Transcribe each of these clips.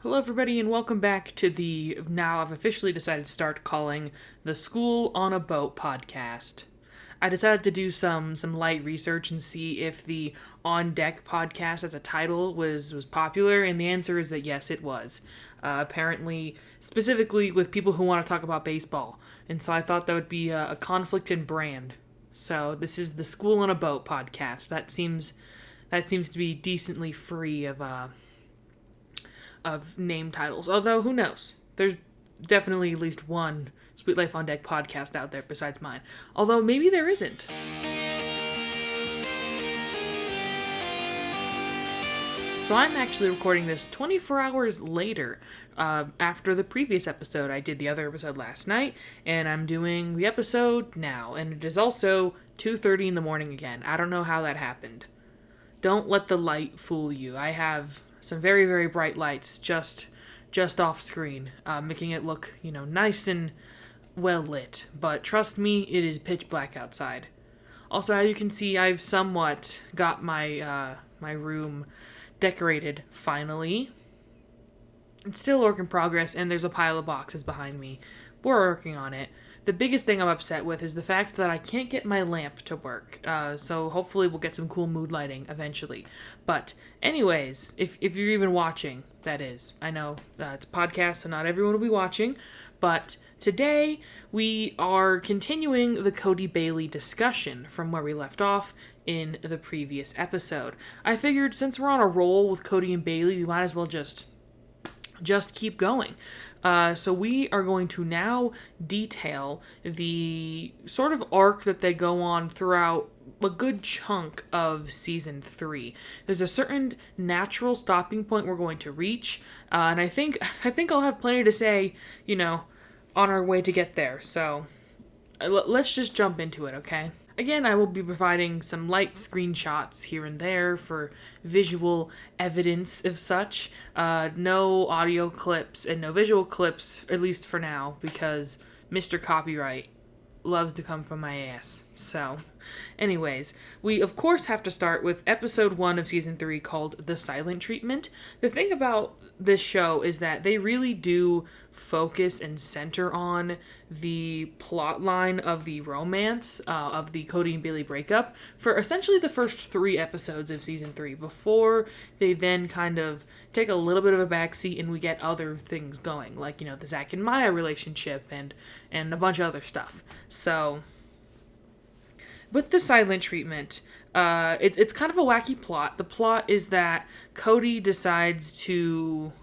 Hello, everybody, and welcome back to the now I've officially decided to start calling the School on a Boat podcast. I decided to do some light research and see if the On Deck podcast as a title was popular, and the answer is that yes, it was. Apparently, specifically with people who want to talk about baseball, and so I thought that would be a conflict in brand. So this is the School on a Boat podcast. That seems to be decently free of name titles. Although, who knows? There's definitely at least one Sweet Life on Deck podcast out there besides mine. Although, maybe there isn't. So I'm actually recording this 24 hours later after the previous episode. I did the other episode last night, and I'm doing the episode now. And it is also 2:30 in the morning again. I don't know how that happened. Don't let the light fool you. I have some very, very bright lights just off screen, making it look, nice and well lit. But trust me, it is pitch black outside. Also, as you can see, I've somewhat got my my room decorated finally. It's still a work in progress, and there's a pile of boxes behind me. We're working on it. The biggest thing I'm upset with is the fact that I can't get my lamp to work. So hopefully we'll get some cool mood lighting eventually. But anyways, if you're even watching, that is. I know it's a podcast, so not everyone will be watching. But today we are continuing the Cody Bailey discussion from where we left off in the previous episode. I figured since we're on a roll with Cody and Bailey, we might as well just keep going. So we are going to now detail the sort of arc that they go on throughout a good chunk of season 3. There's a certain natural stopping point we're going to reach, and I think I'll have plenty to say, on our way to get there. So let's just jump into it, okay? Again, I will be providing some light screenshots here and there for visual evidence of such. No audio clips and no visual clips, at least for now, because Mr. Copyright loves to come from my ass. So, anyways, we of course have to start with episode 1 of season 3 called The Silent Treatment. The thing about this show is that they really do focus and center on the plot line of the romance of the Cody and Bailey breakup for essentially the first 3 episodes of season 3 before they then kind of take a little bit of a backseat and we get other things going, like, the Zach and Maya relationship and a bunch of other stuff. So with The Silent Treatment, it's kind of a wacky plot. The plot is that Cody decides to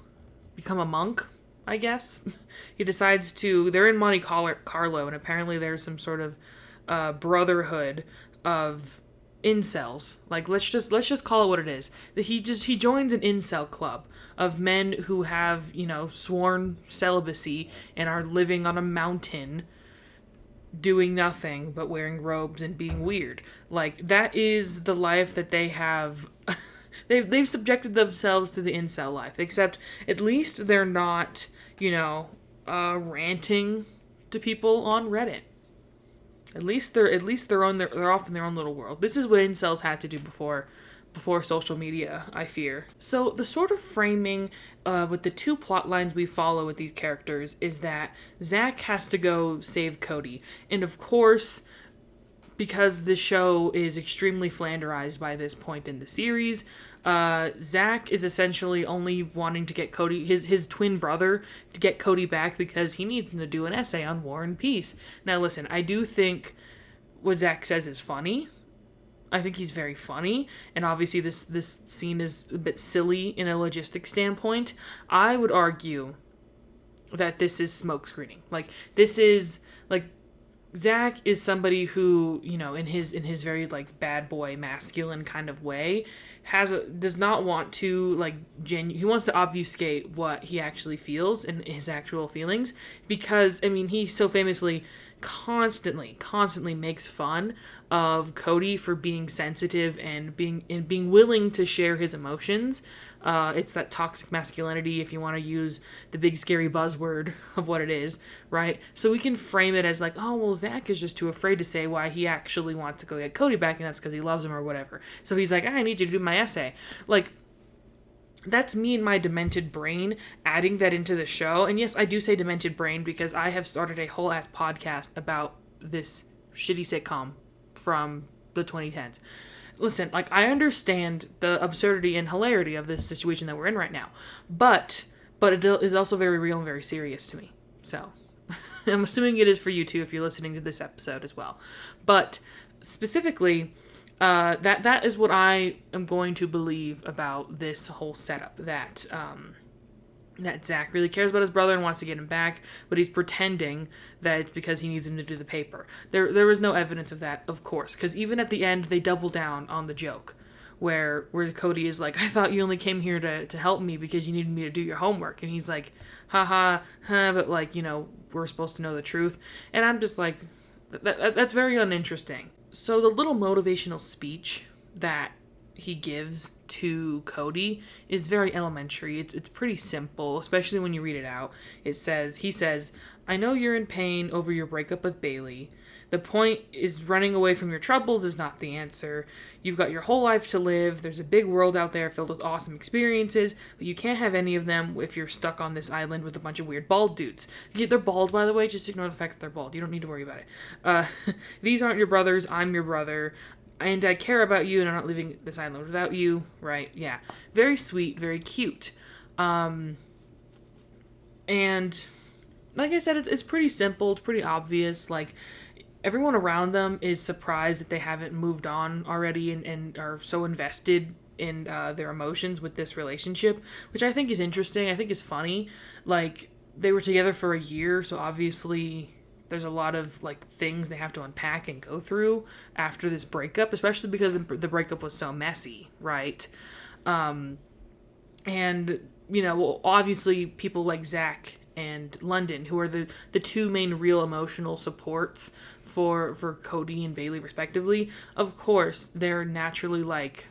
become a monk, I guess. He decides they're in Monte Carlo, and apparently there's some sort of brotherhood of incels. Like, let's just call it what it is. He joins an incel club of men who have, sworn celibacy and are living on a mountain doing nothing but wearing robes and being weird. Like, that is the life that they have. They've subjected themselves to the incel life, except at least they're not, ranting to people on Reddit. At least they're off in their own little world. This is what incels had to do before social media, I fear. So the sort of framing with the 2 plot lines we follow with these characters is that Zach has to go save Cody. And of course, because the show is extremely flanderized by this point in the series, Zach is essentially only wanting to get Cody, his twin brother, to get Cody back because he needs him to do an essay on war and peace. Now listen, I do think what Zach says is funny. I think he's very funny, and obviously this scene is a bit silly in a logistic standpoint. I would argue that this is smoke screening. Like, this is, like, Zach is somebody who, in his very, like, bad boy masculine kind of way, does not want to, like, he wants to obfuscate what he actually feels and his actual feelings, because, he so famously constantly makes fun of Cody for being sensitive and being willing to share his emotions. It's that toxic masculinity, if you want to use the big scary buzzword of what it is, right? So we can frame it as like, oh, well, Zach is just too afraid to say why he actually wants to go get Cody back, and that's because he loves him or whatever. So he's like, I need you to do my essay. Like, that's me and my demented brain adding that into the show. And yes, I do say demented brain because I have started a whole ass podcast about this shitty sitcom from the 2010s. Listen, like, I understand the absurdity and hilarity of this situation that we're in right now, but it is also very real and very serious to me. So I'm assuming it is for you too if you're listening to this episode as well. But specifically, that is what I am going to believe about this whole setup. That Zach really cares about his brother and wants to get him back, but he's pretending that it's because he needs him to do the paper. There was no evidence of that, of course, because even at the end they double down on the joke, where Cody is like, I thought you only came here to help me because you needed me to do your homework, and he's like, haha, but like, we're supposed to know the truth, and I'm just like, that's very uninteresting. So the little motivational speech that he gives to Cody is very elementary. It's pretty simple, especially when you read it out. He says, I know you're in pain over your breakup with Bailey. The point is running away from your troubles is not the answer. You've got your whole life to live. There's a big world out there filled with awesome experiences, but you can't have any of them if you're stuck on this island with a bunch of weird bald dudes. They're bald, by the way. Just ignore the fact that they're bald. You don't need to worry about it. These aren't your brothers. I'm your brother. And I care about you, and I'm not leaving this island without you, right? Yeah. Very sweet, very cute. And like I said, it's pretty simple, it's pretty obvious. Like, everyone around them is surprised that they haven't moved on already and are so invested in their emotions with this relationship, which I think is interesting. I think is funny. Like, they were together for a year, so obviously there's a lot of like things they have to unpack and go through after this breakup, especially because the breakup was so messy, right? And obviously people like Zach and London, who are the two main real emotional supports for Cody and Bailey respectively, of course they're naturally like,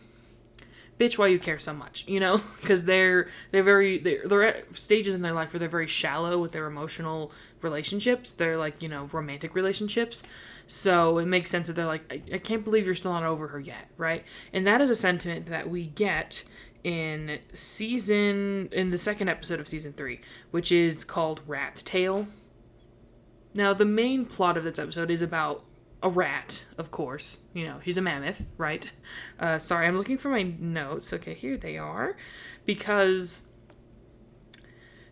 bitch, why you care so much, because they're at stages in their life where they're very shallow with their emotional relationships. They're like, romantic relationships. So it makes sense that they're like, I can't believe you're still not over her yet, right? And that is a sentiment that we get in the second episode of season 3, which is called Rat Tail. Now, the main plot of this episode is about a rat, of course. She's a mammoth, right? Sorry, I'm looking for my notes. Okay, here they are. Because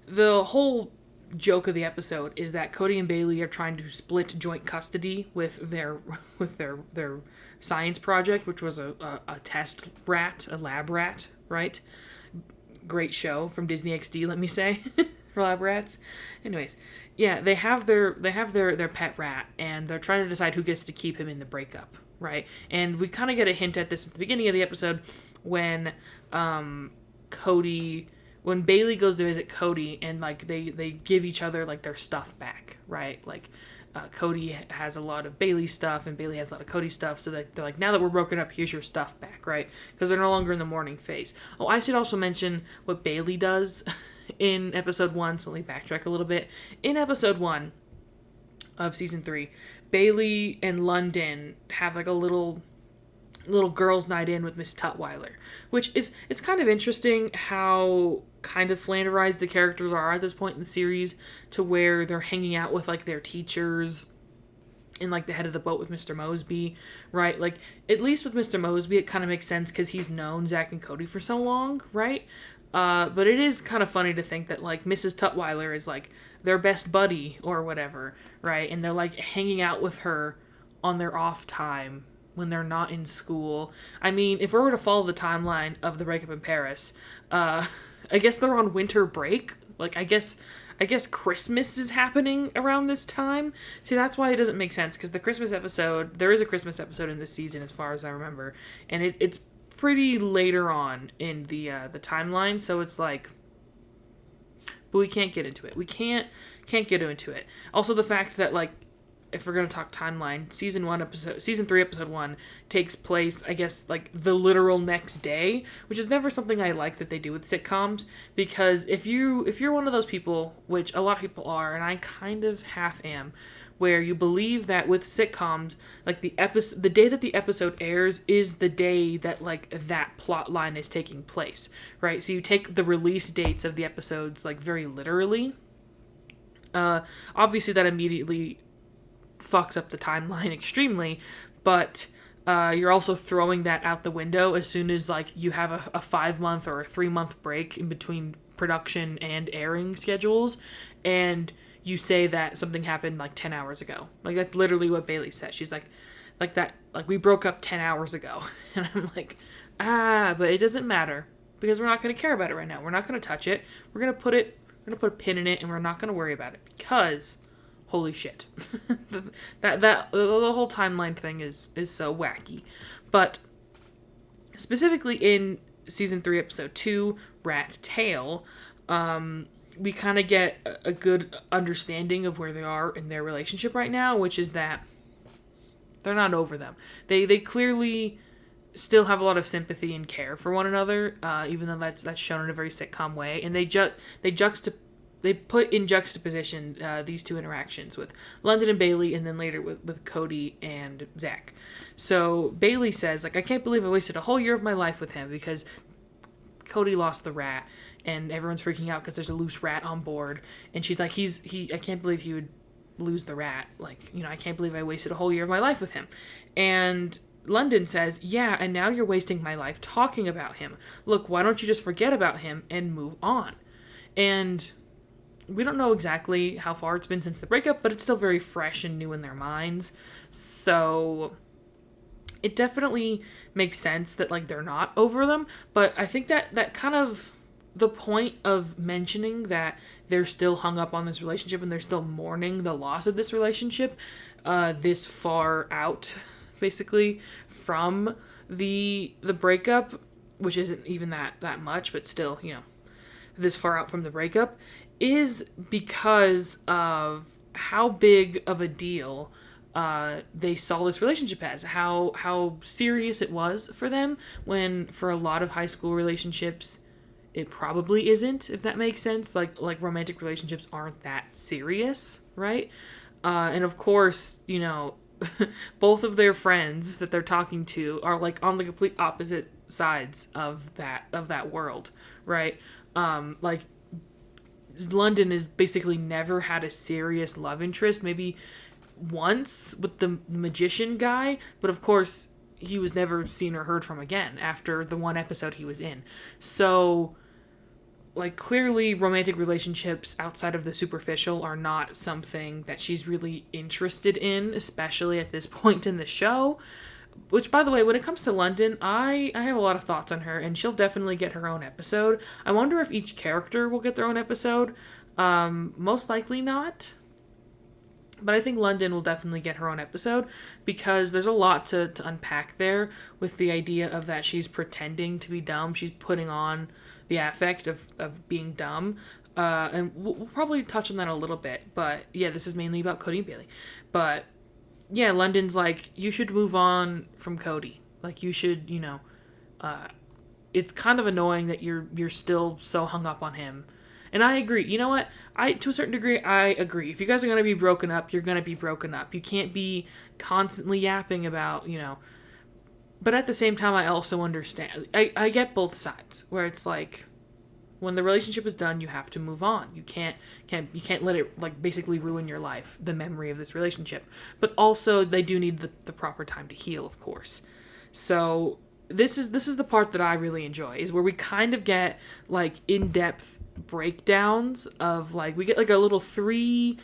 the whole joke of the episode is that Cody and Bailey are trying to split joint custody with their science project, which was a test rat, a lab rat, right? Great show from Disney XD, let me say. Lab rats. Anyways, yeah, they have their pet rat, and they're trying to decide who gets to keep him in the breakup, right? And we kind of get a hint at this at the beginning of the episode when Bailey goes to visit Cody, and like they give each other like their stuff back, right? Like Cody has a lot of Bailey stuff, and Bailey has a lot of Cody stuff, so they're like, now that we're broken up, here's your stuff back, right? Because they're no longer in the mourning phase. Oh, I should also mention what Bailey does in episode 1, so let me backtrack a little bit. In episode 1 of season 3, Bailey and London have like a little girls' night in with Miss Tutwiler, which it's kind of interesting how kind of flanderized the characters are at this point in the series, to where they're hanging out with like their teachers and like the head of the boat with Mr. Mosby, right? Like, at least with Mr. Mosby, it kind of makes sense because he's known Zach and Cody for so long, right? But it is kind of funny to think that like Mrs. Tutwiler is like their best buddy or whatever, right? And they're like hanging out with her on their off time when they're not in school. I mean, if we were to follow the timeline of the breakup in Paris, I guess they're on winter break. Like, I guess Christmas is happening around this time. See, that's why it doesn't make sense, because there is a Christmas episode in this season as far as I remember, and it's pretty later on in the timeline, so it's like, but we can't get into it. We can't get into it. Also, the fact that like if we're going to talk timeline, season 3, episode 1 takes place, I guess, like the literal next day, which is never something I like that they do with sitcoms, because if you're one of those people, which a lot of people are, and I kind of half am, where you believe that with sitcoms, like the day that the episode airs is the day that like that plot line is taking place, right? So you take the release dates of the episodes like very literally. Obviously that immediately fucks up the timeline extremely, but you're also throwing that out the window as soon as like you have a 5-month or a 3-month break in between production and airing schedules, and you say that something happened like 10 hours ago. Like that's literally what Bailey said. She's like that, like we broke up 10 hours ago. And I'm like, but it doesn't matter because we're not going to care about it right now. We're not going to touch it. We're going to put a pin in it and we're not going to worry about it because holy shit. the whole timeline thing is so wacky. But specifically in season 3, episode 2, Rat Tail, we kind of get a good understanding of where they are in their relationship right now, which is that they're not over them. They clearly still have a lot of sympathy and care for one another, even though that's shown in a very sitcom way. And they put in juxtaposition these two interactions with London and Bailey, and then later with Cody and Zach. So Bailey says, like, I can't believe I wasted a whole year of my life with him because Cody lost the rat, and everyone's freaking out because there's a loose rat on board. And she's like, I can't believe he would lose the rat. Like, I can't believe I wasted a whole year of my life with him. And London says, yeah, and now you're wasting my life talking about him. Look, why don't you just forget about him and move on? And we don't know exactly how far it's been since the breakup, but it's still very fresh and new in their minds. So it definitely makes sense that, like, they're not over them. But I think that kind of the point of mentioning that they're still hung up on this relationship and they're still mourning the loss of this relationship this far out, basically, from the breakup, which isn't even that much, but still, this far out from the breakup, is because of how big of a deal they saw this relationship as, how serious it was for them, when for a lot of high school relationships it probably isn't, if that makes sense. Like romantic relationships aren't that serious, right? And of course, both of their friends that they're talking to are like on the complete opposite sides of that world, right? Like London has basically never had a serious love interest, maybe once with the magician guy, but of course he was never seen or heard from again after the one episode he was in. So, like, clearly romantic relationships outside of the superficial are not something that she's really interested in, especially at this point in the show. Which, by the way, when it comes to London, I have a lot of thoughts on her, and she'll definitely get her own episode. I wonder if each character will get their own episode. Most likely not. But I think London will definitely get her own episode, because there's a lot to unpack there with the idea of that she's pretending to be dumb. She's putting on the affect of being dumb. And we'll probably touch on that a little bit. But yeah, this is mainly about Cody and Bailey. But yeah, London's like, you should move on from Cody. Like, you should, it's kind of annoying that you're still so hung up on him. And I agree. You know what? To a certain degree, I agree. If you guys are going to be broken up, you're going to be broken up. You can't be constantly yapping about, But at the same time, I also understand. I get both sides, where it's like, when the relationship is done, you have to move on. You can't let it, like, basically ruin your life, the memory of this relationship. But also, they do need the proper time to heal, of course. So this is the part that I really enjoy, is where we kind of get, like, in-depth breakdowns of, like, we get like a little 3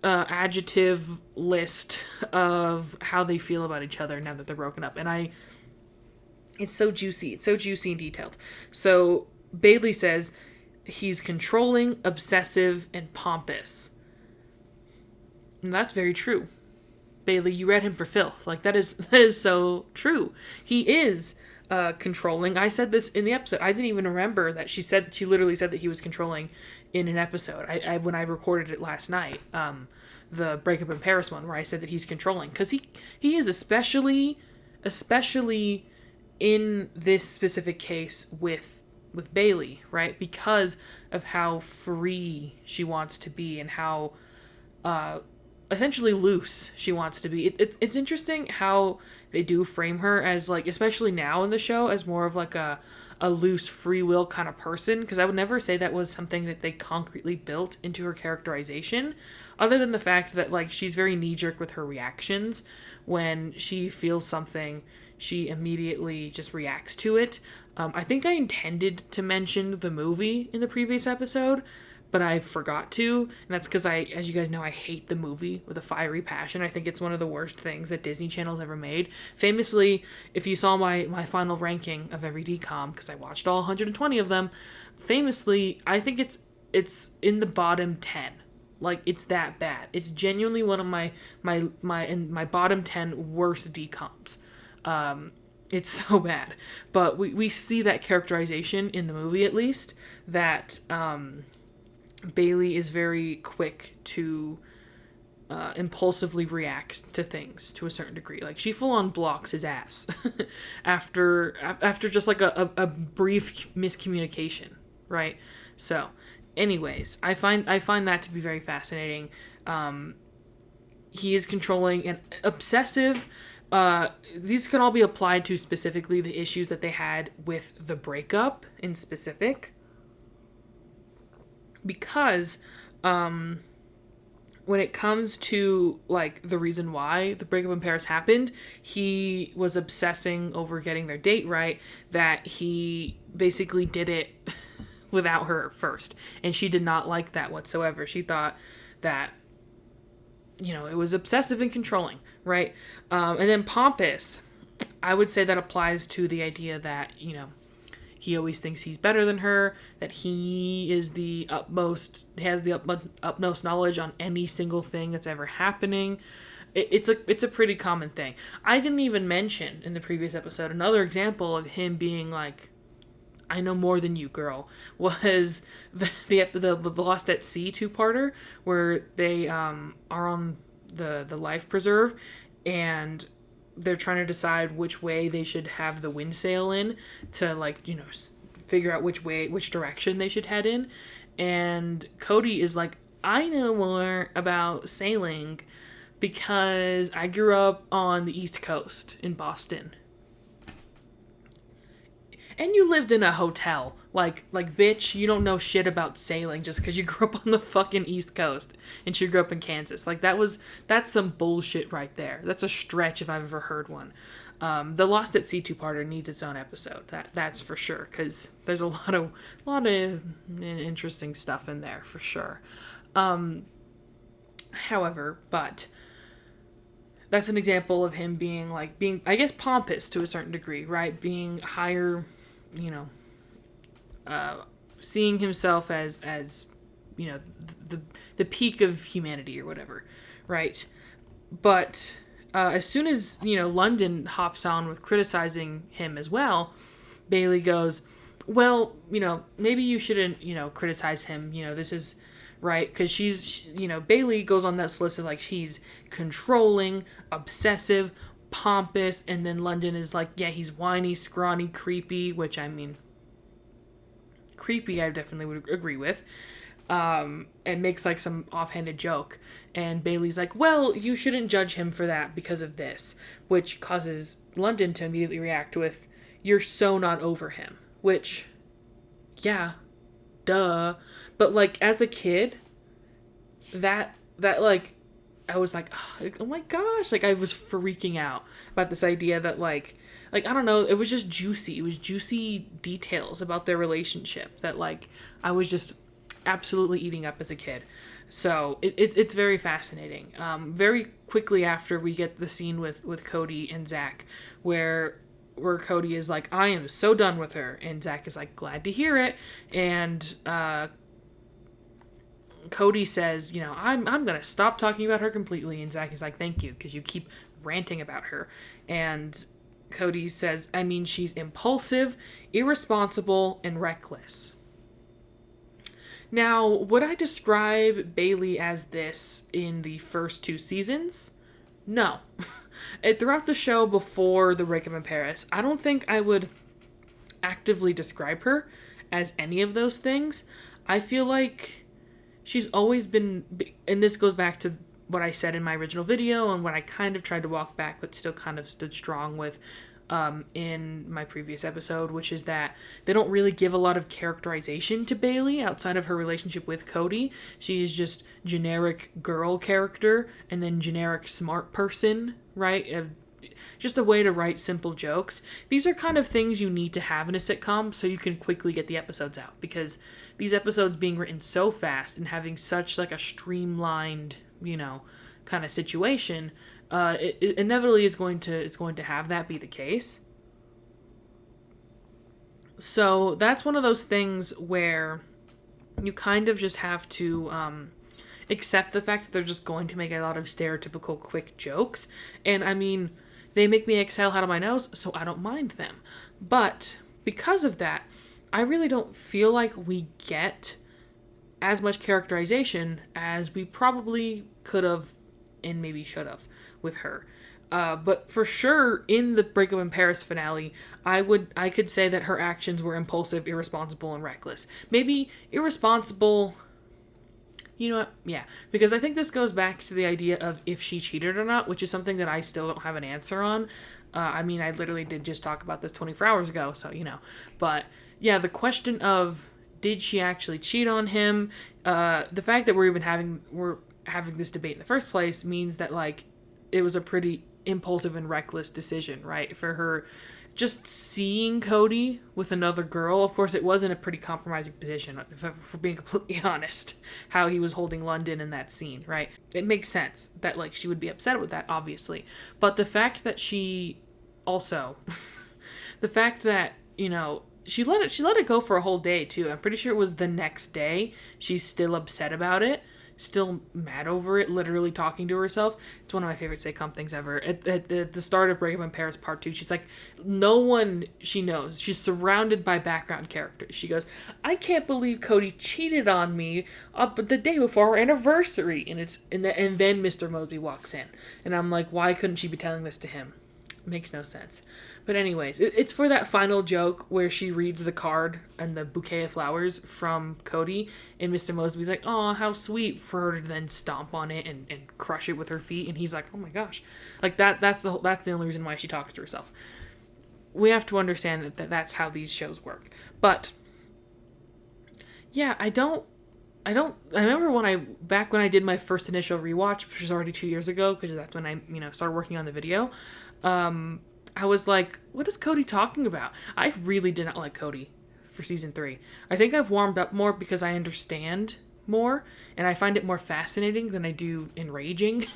adjective list of how they feel about each other now that they're broken up. And it's so juicy and detailed. So Bailey says he's controlling, obsessive, and pompous. And that's very true. Bailey, you read him for filth. Like, that is so true. He is. controlling. I said this in the episode. I didn't even remember that she literally said that he was controlling in an episode. I when I recorded it last night, the breakup in Paris one, where I said that he's controlling, because he is especially in this specific case with Bailey, right? Because of how free she wants to be and how essentially loose she wants to be. It's interesting how they do frame her as, like, especially now in the show, as more of like a loose free will kind of person, because I would never say that was something that they concretely built into her characterization, other than the fact that, like, she's very knee-jerk with her reactions. When she feels something, she immediately just reacts to it. I think I intended to mention the movie in the previous episode, but I forgot to, and that's because as you guys know, I hate the movie with a fiery passion. I think it's one of the worst things that Disney Channel's ever made. Famously, if you saw my final ranking of every DCOM, because I watched all 120 of them, famously, I think it's in the bottom 10. Like, it's that bad. It's genuinely one of my bottom 10 worst DCOMs. It's so bad. But we see that characterization in the movie, at least, that Bailey is very quick to impulsively react to things to a certain degree. Like, she full on blocks his ass after just like a brief miscommunication, right? So, anyways, I find that to be very fascinating. He is controlling and obsessive. These can all be applied to specifically the issues that they had with the breakup in specific. Because when it comes to, like, the reason why the breakup in Paris happened, he was obsessing over getting their date right, that he basically did it without her first. And she did not like that whatsoever. She thought that, it was obsessive and controlling, right? And then pompous, I would say that applies to the idea that, he always thinks he's better than her, that he is has the utmost knowledge on any single thing that's ever happening. It's a pretty common thing. I didn't even mention in the previous episode, another example of him being like, I know more than you, girl, was the Lost at Sea two-parter, where they are on the life preserve, and they're trying to decide which way they should have the wind sail in to, like, figure out which direction they should head in. And Cody is like, I know more about sailing because I grew up on the East Coast in Boston. And you lived in a hotel. Like, bitch, you don't know shit about sailing just because you grew up on the fucking East Coast and she grew up in Kansas. Like, that's some bullshit right there. That's a stretch if I've ever heard one. The Lost at Sea two-parter needs its own episode. That's for sure, because there's a lot of interesting stuff in there for sure. However, but that's an example of him being I guess, pompous to a certain degree, right? Being higher, seeing himself as the peak of humanity or whatever, right? But as soon as London hops on with criticizing him as well, Bailey goes, well, maybe you shouldn't criticize him. This is right, because Bailey goes on that list of, like, she's controlling, obsessive, pompous, and then London is like, yeah, he's whiny, scrawny, creepy, which, I mean, creepy I definitely would agree with, and makes, like, some offhanded joke, and Bailey's like, well, you shouldn't judge him for that because of this, which causes London to immediately react with, you're so not over him, which, yeah, duh, but, like, as a kid, that like, I was like, oh my gosh, like, I was freaking out about this idea that, like, I don't know, it was just juicy. It was juicy details about their relationship that, like, I was just absolutely eating up as a kid. So it's very fascinating. Very quickly after, we get the scene with Cody and Zach, where Cody is like, I am so done with her, and Zach is like, glad to hear it, and Cody says, I'm gonna stop talking about her completely, and Zach is like, thank you, because you keep ranting about her. And Cody says, I mean, she's impulsive, irresponsible, and reckless. Now, would I describe Bailey as this in the first 2 seasons? No. Throughout the show before the breakup in Paris, I don't think I would actively describe her as any of those things. I feel like she's always been, and this goes back to what I said in my original video and what I kind of tried to walk back but still kind of stood strong with in my previous episode, which is that they don't really give a lot of characterization to Bailey outside of her relationship with Cody. She is just generic girl character and then generic smart person, right? Just a way to write simple jokes. These are kind of things you need to have in a sitcom so you can quickly get the episodes out, because these episodes being written so fast and having such like a streamlined, kind of situation, it inevitably is going to have that be the case. So that's one of those things where you kind of just have to accept the fact that they're just going to make a lot of stereotypical quick jokes. And I mean, they make me exhale out of my nose, so I don't mind them. But because of that, I really don't feel like we get as much characterization as we probably could have and maybe should have with her. But for sure, in the Breakup in Paris finale, I could say that her actions were impulsive, irresponsible, and reckless. Maybe irresponsible. You know what? Yeah. Because I think this goes back to the idea of if she cheated or not, which is something that I still don't have an answer on. I mean, I literally did just talk about this 24 hours ago, so, But, yeah, the question of did she actually cheat on him? The fact that we're having this debate in the first place means that, like, it was a pretty impulsive and reckless decision, right? For her just seeing Cody with another girl. Of course, it was in a pretty compromising position, for being completely honest, how he was holding London in that scene, right? It makes sense that, like, she would be upset with that, obviously. But the fact that she also, the fact that, she let it go for a whole day, too. I'm pretty sure it was the next day. She's still upset about it. Still mad over it, literally talking to herself. It's one of my favorite sitcom things ever. At the start of Breakup in Paris Part 2, she's like, no one she knows. She's surrounded by background characters. She goes, I can't believe Cody cheated on me the day before our anniversary. And then Mr. Mosby walks in. And I'm like, why couldn't she be telling this to him? Makes no sense. But anyways, it's for that final joke where she reads the card and the bouquet of flowers from Cody, and Mr. Mosby's like, oh, how sweet, for her to then stomp on it and crush it with her feet, and he's like, oh my gosh. Like, that's the only reason why she talks to herself. We have to understand that that's how these shows work. But yeah, I remember back when I did my first initial rewatch, which was already 2 years ago, because that's when I, started working on the video. I was like, what is Cody talking about? I really did not like Cody for season 3. I think I've warmed up more because I understand more, and I find it more fascinating than I do enraging.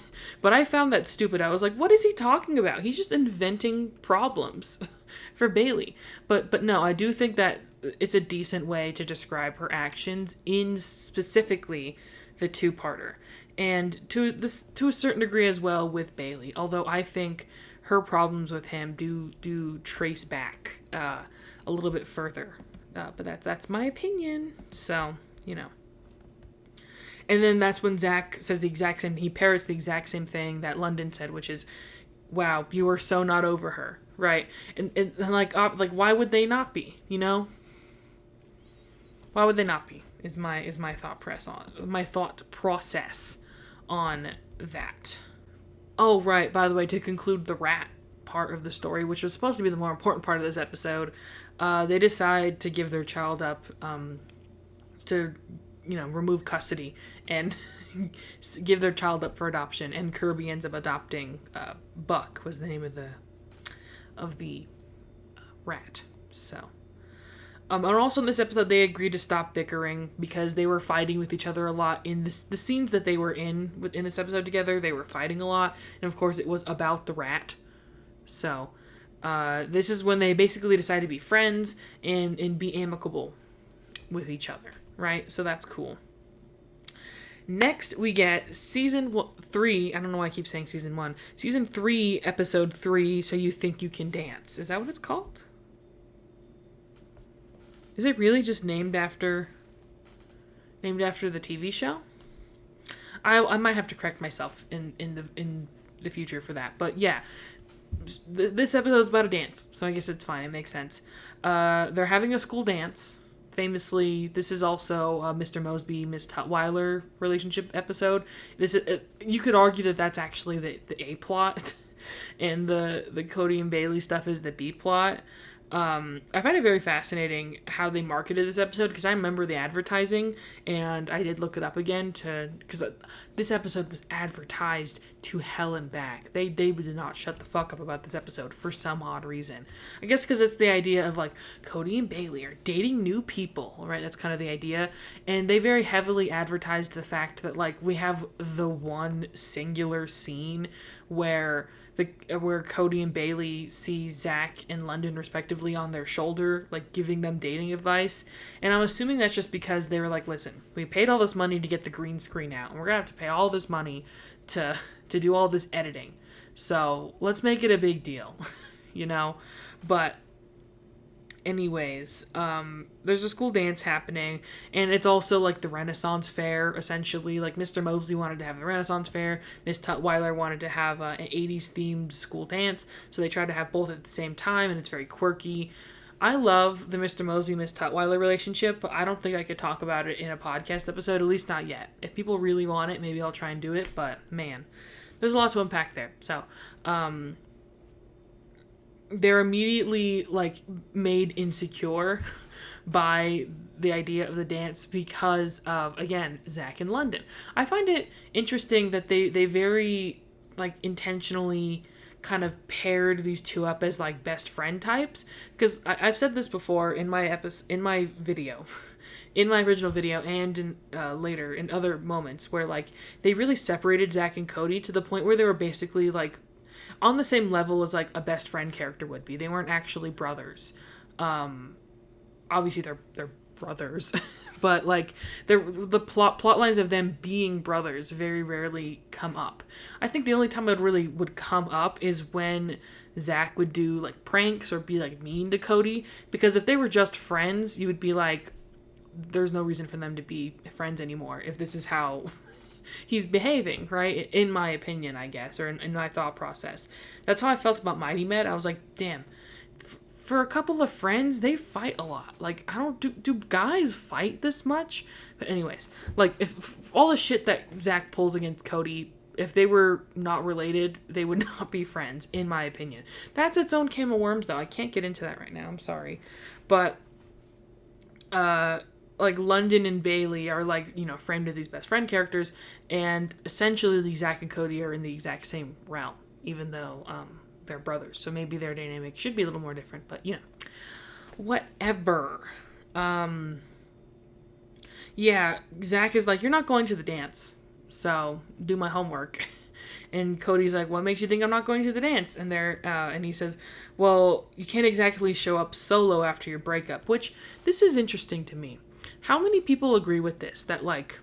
But I found that stupid. I was like, what is he talking about? He's just inventing problems for Bailey. But no, I do think that it's a decent way to describe her actions in specifically the 2-parter. And to a certain degree as well with Bailey, although I think her problems with him do trace back a little bit further. But that's my opinion. So, And then that's when Zach says the exact same, he parrots the exact same thing that London said, which is, wow, you are so not over her, right? And like why would they not be, Why would they not be? Is my thought process on that. Oh, right, by the way, to conclude the rat part of the story, which was supposed to be the more important part of this episode, they decide to give their child up to, remove custody and give their child up for adoption, and Kirby ends up adopting Buck, was the name of the rat. So... and also in this episode, they agreed to stop bickering because they were fighting with each other a lot. In the scenes that they were in this episode together, they were fighting a lot. And of course, it was about the rat. So, this is when they basically decide to be friends and be amicable with each other, right? So that's cool. Next, we get season 3. I don't know why I keep saying season 1. Season 3, episode 3, So You Think You Can Dance. Is that what it's called? Is it really just named after the TV show? I might have to correct myself in the future for that. But yeah, this episode is about a dance, so I guess it's fine. It makes sense. They're having a school dance. Famously, this is also Mr. Mosby, Miss Tutwiler relationship episode. This you could argue that that's actually the A plot, and the Cody and Bailey stuff is the B plot. I find it very fascinating how they marketed this episode, because I remember the advertising, and I did look it up again because this episode was advertised to hell and back. They did not shut the fuck up about this episode for some odd reason. I guess because it's the idea of like Cody and Bailey are dating new people, right? That's kind of the idea, and they very heavily advertised the fact that like we have the one singular scene where Cody and Bailey see Zach and London respectively on their shoulder, like giving them dating advice. And I'm assuming that's just because they were like, listen, we paid all this money to get the green screen out, and we're gonna have to pay all this money to do all this editing. So let's make it a big deal, you know? But anyways, there's a school dance happening, and it's also like the Renaissance Fair, essentially. Like Mr. Mosley wanted to have the Renaissance Fair, Miss Tutwiler wanted to have an 80s themed school dance, so they tried to have both at the same time, and it's very quirky. I love the Mr. Mosby, Miss Tutwiler relationship, but I don't think I could talk about it in a podcast episode, at least not yet. If people really want it, maybe I'll try and do it, but man, there's a lot to unpack there. So, they're immediately like made insecure by the idea of the dance because of, again, Zach and London. I find it interesting that they very like intentionally kind of paired these two up as like best friend types, because I've said this before in my video in my original video, and in later in other moments where like they really separated Zach and Cody to the point where they were basically like on the same level as like a best friend character would be. They weren't actually brothers. Obviously they're brothers, but like the plot lines of them being brothers very rarely come up. I think the only time it really would come up is when Zach would do like pranks or be like mean to Cody, because if they were just friends, you would be like, there's no reason for them to be friends anymore if this is how he's behaving, right? In my opinion, I guess, or in my thought process. That's how I felt about Mighty Med. I was like, damn, for a couple of friends, they fight a lot. Like, I don't, do guys fight this much? But anyways, like, if all the shit that Zach pulls against Cody, if they were not related, they would not be friends, in my opinion. That's its own can of worms, though. I can't get into that right now. I'm sorry. But, like London and Bailey are like, you know, framed as these best friend characters, and essentially Zach and Cody are in the exact same realm, even though they're brothers. So maybe their dynamic should be a little more different, but you know, whatever. Yeah, Zach is like, you're not going to the dance, so do my homework. And Cody's like, what makes you think I'm not going to the dance? And and he says, well, you can't exactly show up solo after your breakup, which this is interesting to me. How many people agree with this? That like,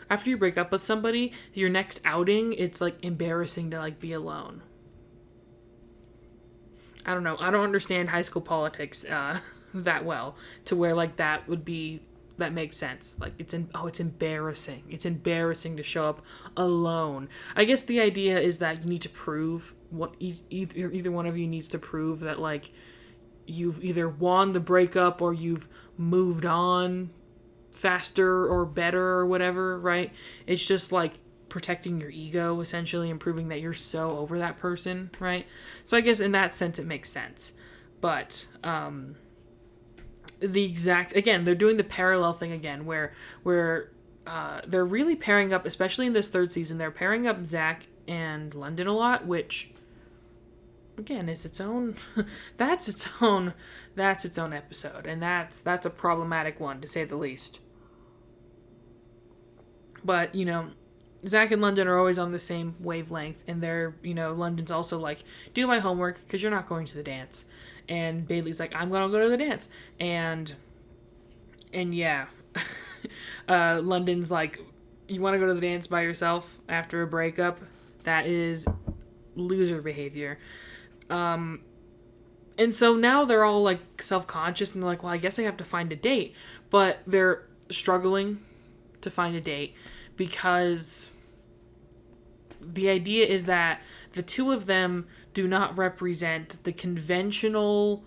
after you break up with somebody, your next outing, it's like embarrassing to like be alone. I don't know. I don't understand high school politics that well to where like that makes sense. Like it's embarrassing. It's embarrassing to show up alone. I guess the idea is that you need to prove what either one of you needs to prove that like you've either won the breakup or you've moved on faster or better or whatever, right? It's just like protecting your ego essentially and proving that you're so over that person, right? So I guess in that sense it makes sense. But they're doing the parallel thing again where they're really pairing up, especially in this third season, they're pairing up Zach and London a lot, which again is its own that's its own episode, and that's a problematic one to say the least. But you know, Zach and London are always on the same wavelength, and they're, you know, London's also like, do my homework because you're not going to the dance, and Bailey's like, I'm gonna go to the dance, and yeah, London's like, you want to go to the dance by yourself after a breakup, that is loser behavior. And so now they're all like self-conscious and they're like, well, I guess I have to find a date. But they're struggling to find a date because the idea is that the two of them do not represent the conventional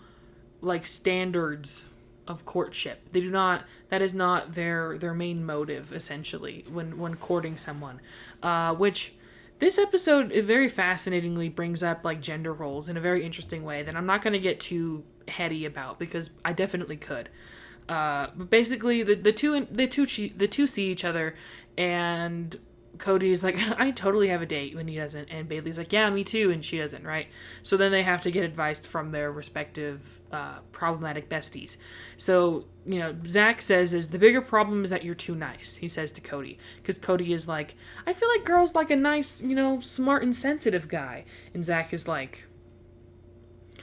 like standards of courtship. They do not, that is not their main motive essentially when courting someone. Which this episode very fascinatingly brings up like gender roles in a very interesting way that I'm not going to get too heady about because I definitely could. But basically the two see each other, and Cody's like, I totally have a date when he doesn't, and Bailey's like, yeah, me too, and she doesn't, right? So then they have to get advice from their respective problematic besties. So, Zach says the bigger problem is that you're too nice, he says to Cody. Because Cody is like, I feel like girls like a nice, smart and sensitive guy. And Zach is like,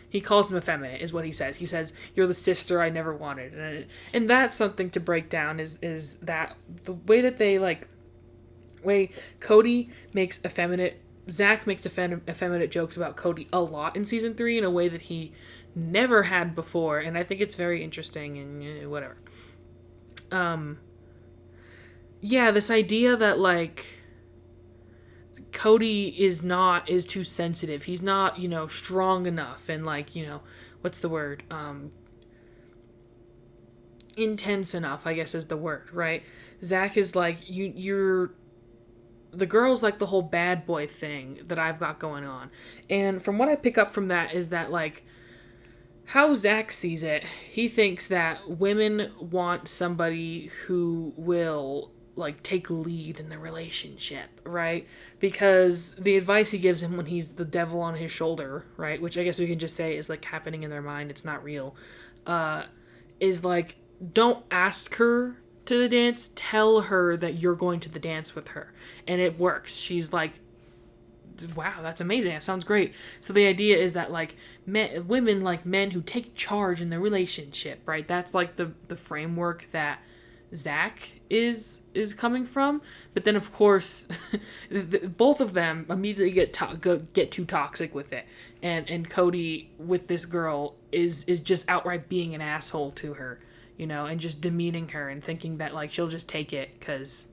he calls him effeminate, is what he says. He says, you're the sister I never wanted. And that's something to break down is that the way that they, way Cody makes Zach makes effeminate jokes about Cody a lot in season 3 in a way that he never had before, and I think it's very interesting and whatever. This idea that Cody is too sensitive. He's not, strong enough and what's the word? Intense enough, I guess is the word, right? Zach is like, you're the girl's like the whole bad boy thing that I've got going on. And from what I pick up from that is that how Zach sees it, he thinks that women want somebody who will take lead in the relationship, right? Because the advice he gives him when he's the devil on his shoulder, right, which I guess we can just say is happening in their mind, it's not real, is don't ask her to the dance, tell her that you're going to the dance with her. And it works. She's like, wow, that's amazing. That sounds great. So the idea is that women like men who take charge in their relationship, right? That's the framework that Zach is coming from. But then of course, both of them immediately get too toxic with it. And Cody with this girl is just outright being an asshole to her. And just demeaning her and thinking that, she'll just take it because,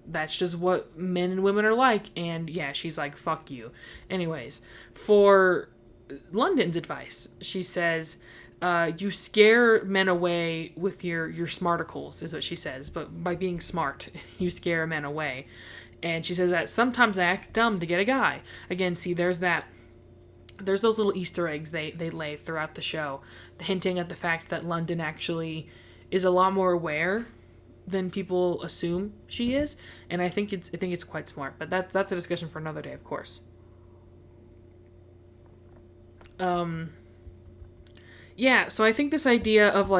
that's just what men and women are like. And, yeah, she's like, fuck you. Anyways, for London's advice, she says, you scare men away with your smarticles, is what she says. But by being smart, you scare men away. And she says that sometimes I act dumb to get a guy. Again, see, there's those little Easter eggs they lay throughout the show, hinting at the fact that London actually is a lot more aware than people assume she is, and I think it's quite smart. But that's a discussion for another day, of course. So I think this idea of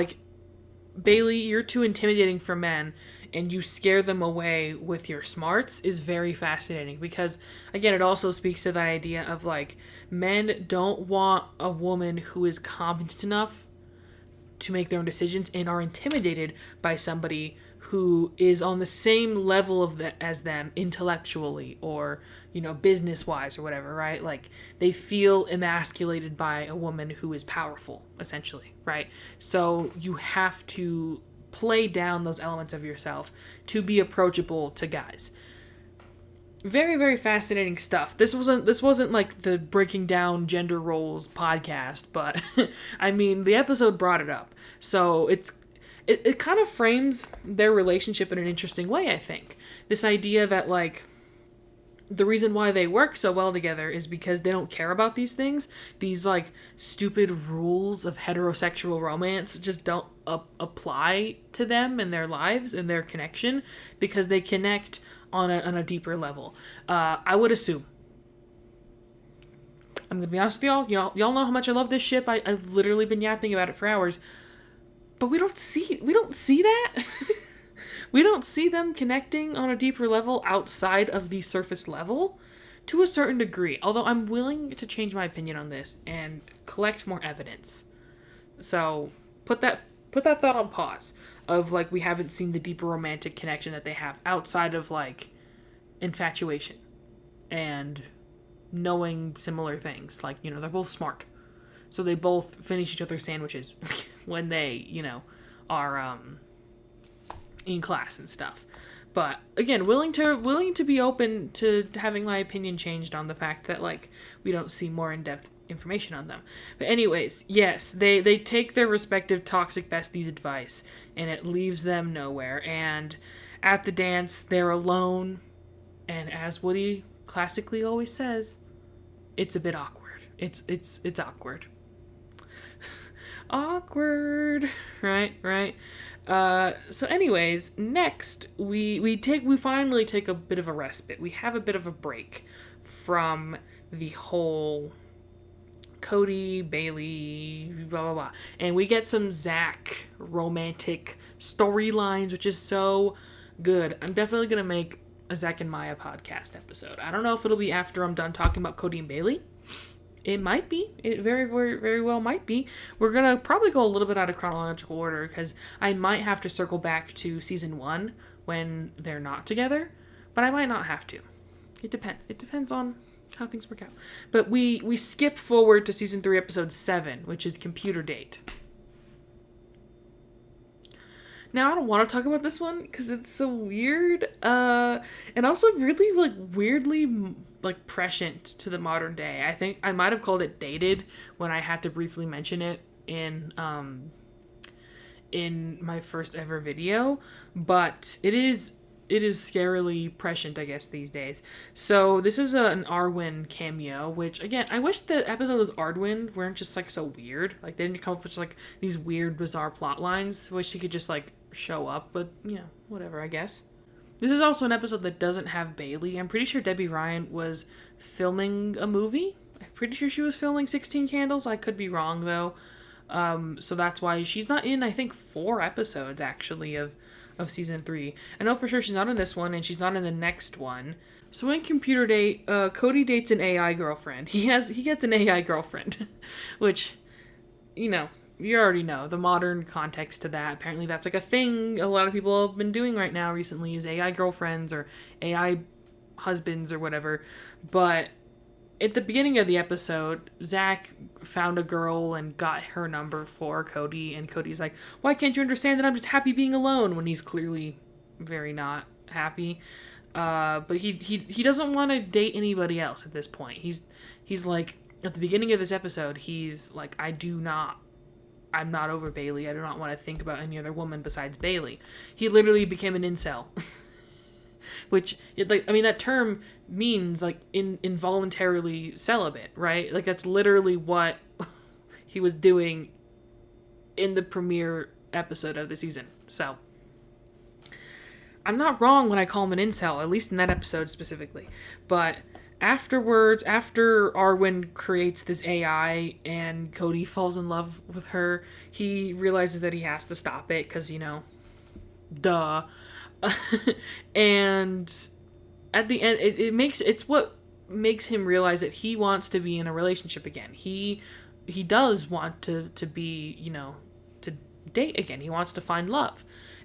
Bailey, you're too intimidating for men, and you scare them away with your smarts is very fascinating because, again, it also speaks to that idea of men don't want a woman who is competent enough to make their own decisions and are intimidated by somebody who is on the same level as them intellectually or, business-wise or whatever, right? They feel emasculated by a woman who is powerful, essentially, right? So you have to play down those elements of yourself to be approachable to guys. Very, very fascinating stuff. This wasn't the breaking down gender roles podcast, but I mean, the episode brought it up. So it kind of frames their relationship in an interesting way, I think. This idea that the reason why they work so well together is because they don't care about these things. These stupid rules of heterosexual romance just don't apply to them and their lives and their connection because they connect on a deeper level. I would assume. I'm gonna be honest with y'all. Y'all know how much I love this ship. I've literally been yapping about it for hours, but we don't see that. We don't see them connecting on a deeper level outside of the surface level to a certain degree. Although I'm willing to change my opinion on this and collect more evidence. So put that thought on pause. of, like, we haven't seen the deeper romantic connection that they have outside of, like, infatuation and knowing similar things. Like, you know, they're both smart. So they both finish each other's sandwiches when they, you know, are in class and stuff. But again, willing to be open to having my opinion changed on the fact that, like, we don't see more in-depth information on them. But anyways, yes, they take their respective toxic besties' advice, and it leaves them nowhere. And at the dance, they're alone, and as Woody classically always says, it's a bit awkward. It's awkward. Awkward. Right. So anyways, next we finally take a bit of a respite. We have a bit of a break from the whole Cody, Bailey, blah blah blah. And we get some Zach romantic storylines, which is so good. I'm definitely gonna make a Zach and Maya podcast episode. I don't know if it'll be after I'm done talking about Cody and Bailey. It might be. It very, very, very well might be. We're going to probably go a little bit out of chronological order because I might have to circle back to season 1 when they're not together, but I might not have to. It depends. It depends on how things work out. But we skip forward to season 3, episode 7, which is Computer Date. Now, I don't want to talk about this one because it's so weird, and also really, like, weirdly, like, prescient to the modern day. I think I might have called it dated when I had to briefly mention it in my first ever video, but it is scarily prescient, I guess, these days. So this is an Arwen cameo, which, again, I wish the episode was Arwen weren't just, like, so weird. Like, they didn't come up with, like, these weird, bizarre plot lines. Wish she could just, like, show up, but, you know, whatever, I guess. This is also an episode that doesn't have Bailey. I'm pretty sure Debbie Ryan was filming a movie. I'm pretty sure she was filming 16 Candles. I could be wrong, though. So that's why she's not in, I think, 4 episodes, actually, of season 3. I know for sure she's not in this one, and she's not in the next one. So in Computer Date, Cody dates an AI girlfriend. He gets an AI girlfriend, which, you know, you already know the modern context to that. Apparently that's like a thing a lot of people have been doing right now recently, is AI girlfriends or AI husbands or whatever. But at the beginning of the episode, Zach found a girl and got her number for Cody, and Cody's like, why can't you understand that I'm just happy being alone, when he's clearly very not happy. But he doesn't want to date anybody else at this point. He's like, at the beginning of this episode, he's like, I'm not over Bailey. I do not want to think about any other woman besides Bailey. He literally became an incel. Which, that term means, like, involuntarily celibate, right? Like, that's literally what he was doing in the premiere episode of the season. So, I'm not wrong when I call him an incel, at least in that episode specifically. But afterwards, after Arwen creates this AI and Cody falls in love with her, he realizes that he has to stop it because, you know, duh. And at the end, it's what makes him realize that he wants to be in a relationship again. He does want to be, you know, to date again. He wants to find love.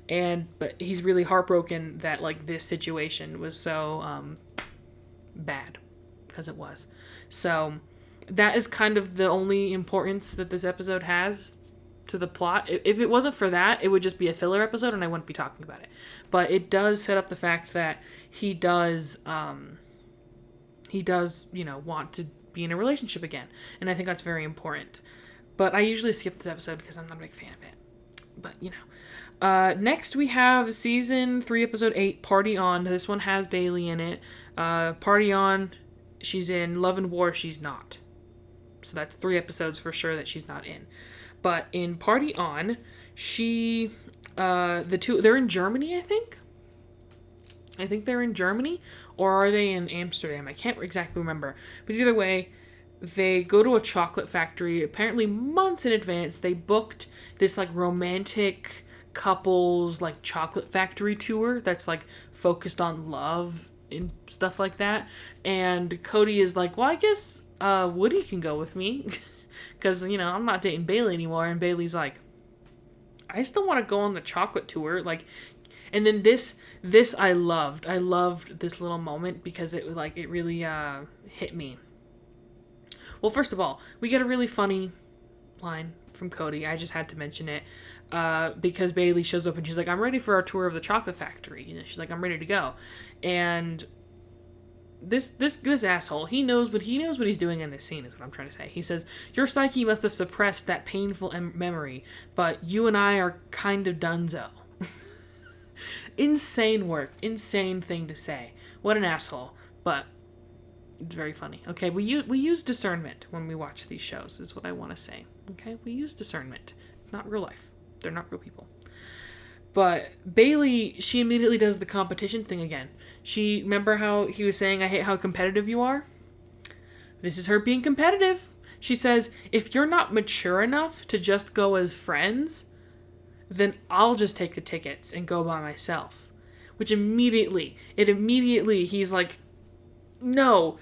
But he's really heartbroken that, like, this situation was so bad, because it was. So that is kind of the only importance that this episode has to the plot. If it wasn't for that, it would just be a filler episode and I wouldn't be talking about it. But it does set up the fact that he does, you know, want to be in a relationship again. And I think that's very important. But I usually skip this episode because I'm not a big fan of it. But, you know. Next we have season 3, episode 8, Party On. This one has Bailey in it. Party On, she's in. Love and War, she's not. So that's 3 episodes for sure that she's not in. But in Party On, they're in Germany, I think. I think they're in Germany, or are they in Amsterdam? I can't exactly remember. But either way, they go to a chocolate factory. Apparently months in advance, they booked this, like, romantic couples, like, chocolate factory tour that's, like, focused on love and stuff like that. And Cody is like, well, I guess Woody can go with me because, you know, I'm not dating Bailey anymore. And Bailey's like, I still want to go on the chocolate tour. Like, and then this I loved. I loved this little moment because it really hit me. Well, first of all, we get a really funny line from Cody. I just had to mention it because Bailey shows up and she's like, "I'm ready for our tour of the chocolate factory." You know, she's like, "I'm ready to go," and this asshole, he knows what he's doing in this scene, is what I'm trying to say. He says, "Your psyche must have suppressed that painful memory, but you and I are kind of donezo." Insane work, insane thing to say. What an asshole, but it's very funny. Okay, we use discernment when we watch these shows, is what I want to say. Okay, we use discernment. It's not real life. They're not real people. But Bailey, she immediately does the competition thing again. Remember how he was saying, "I hate how competitive you are"? This is her being competitive. She says, "If you're not mature enough to just go as friends, then I'll just take the tickets and go by myself." Which immediately, he's like, no,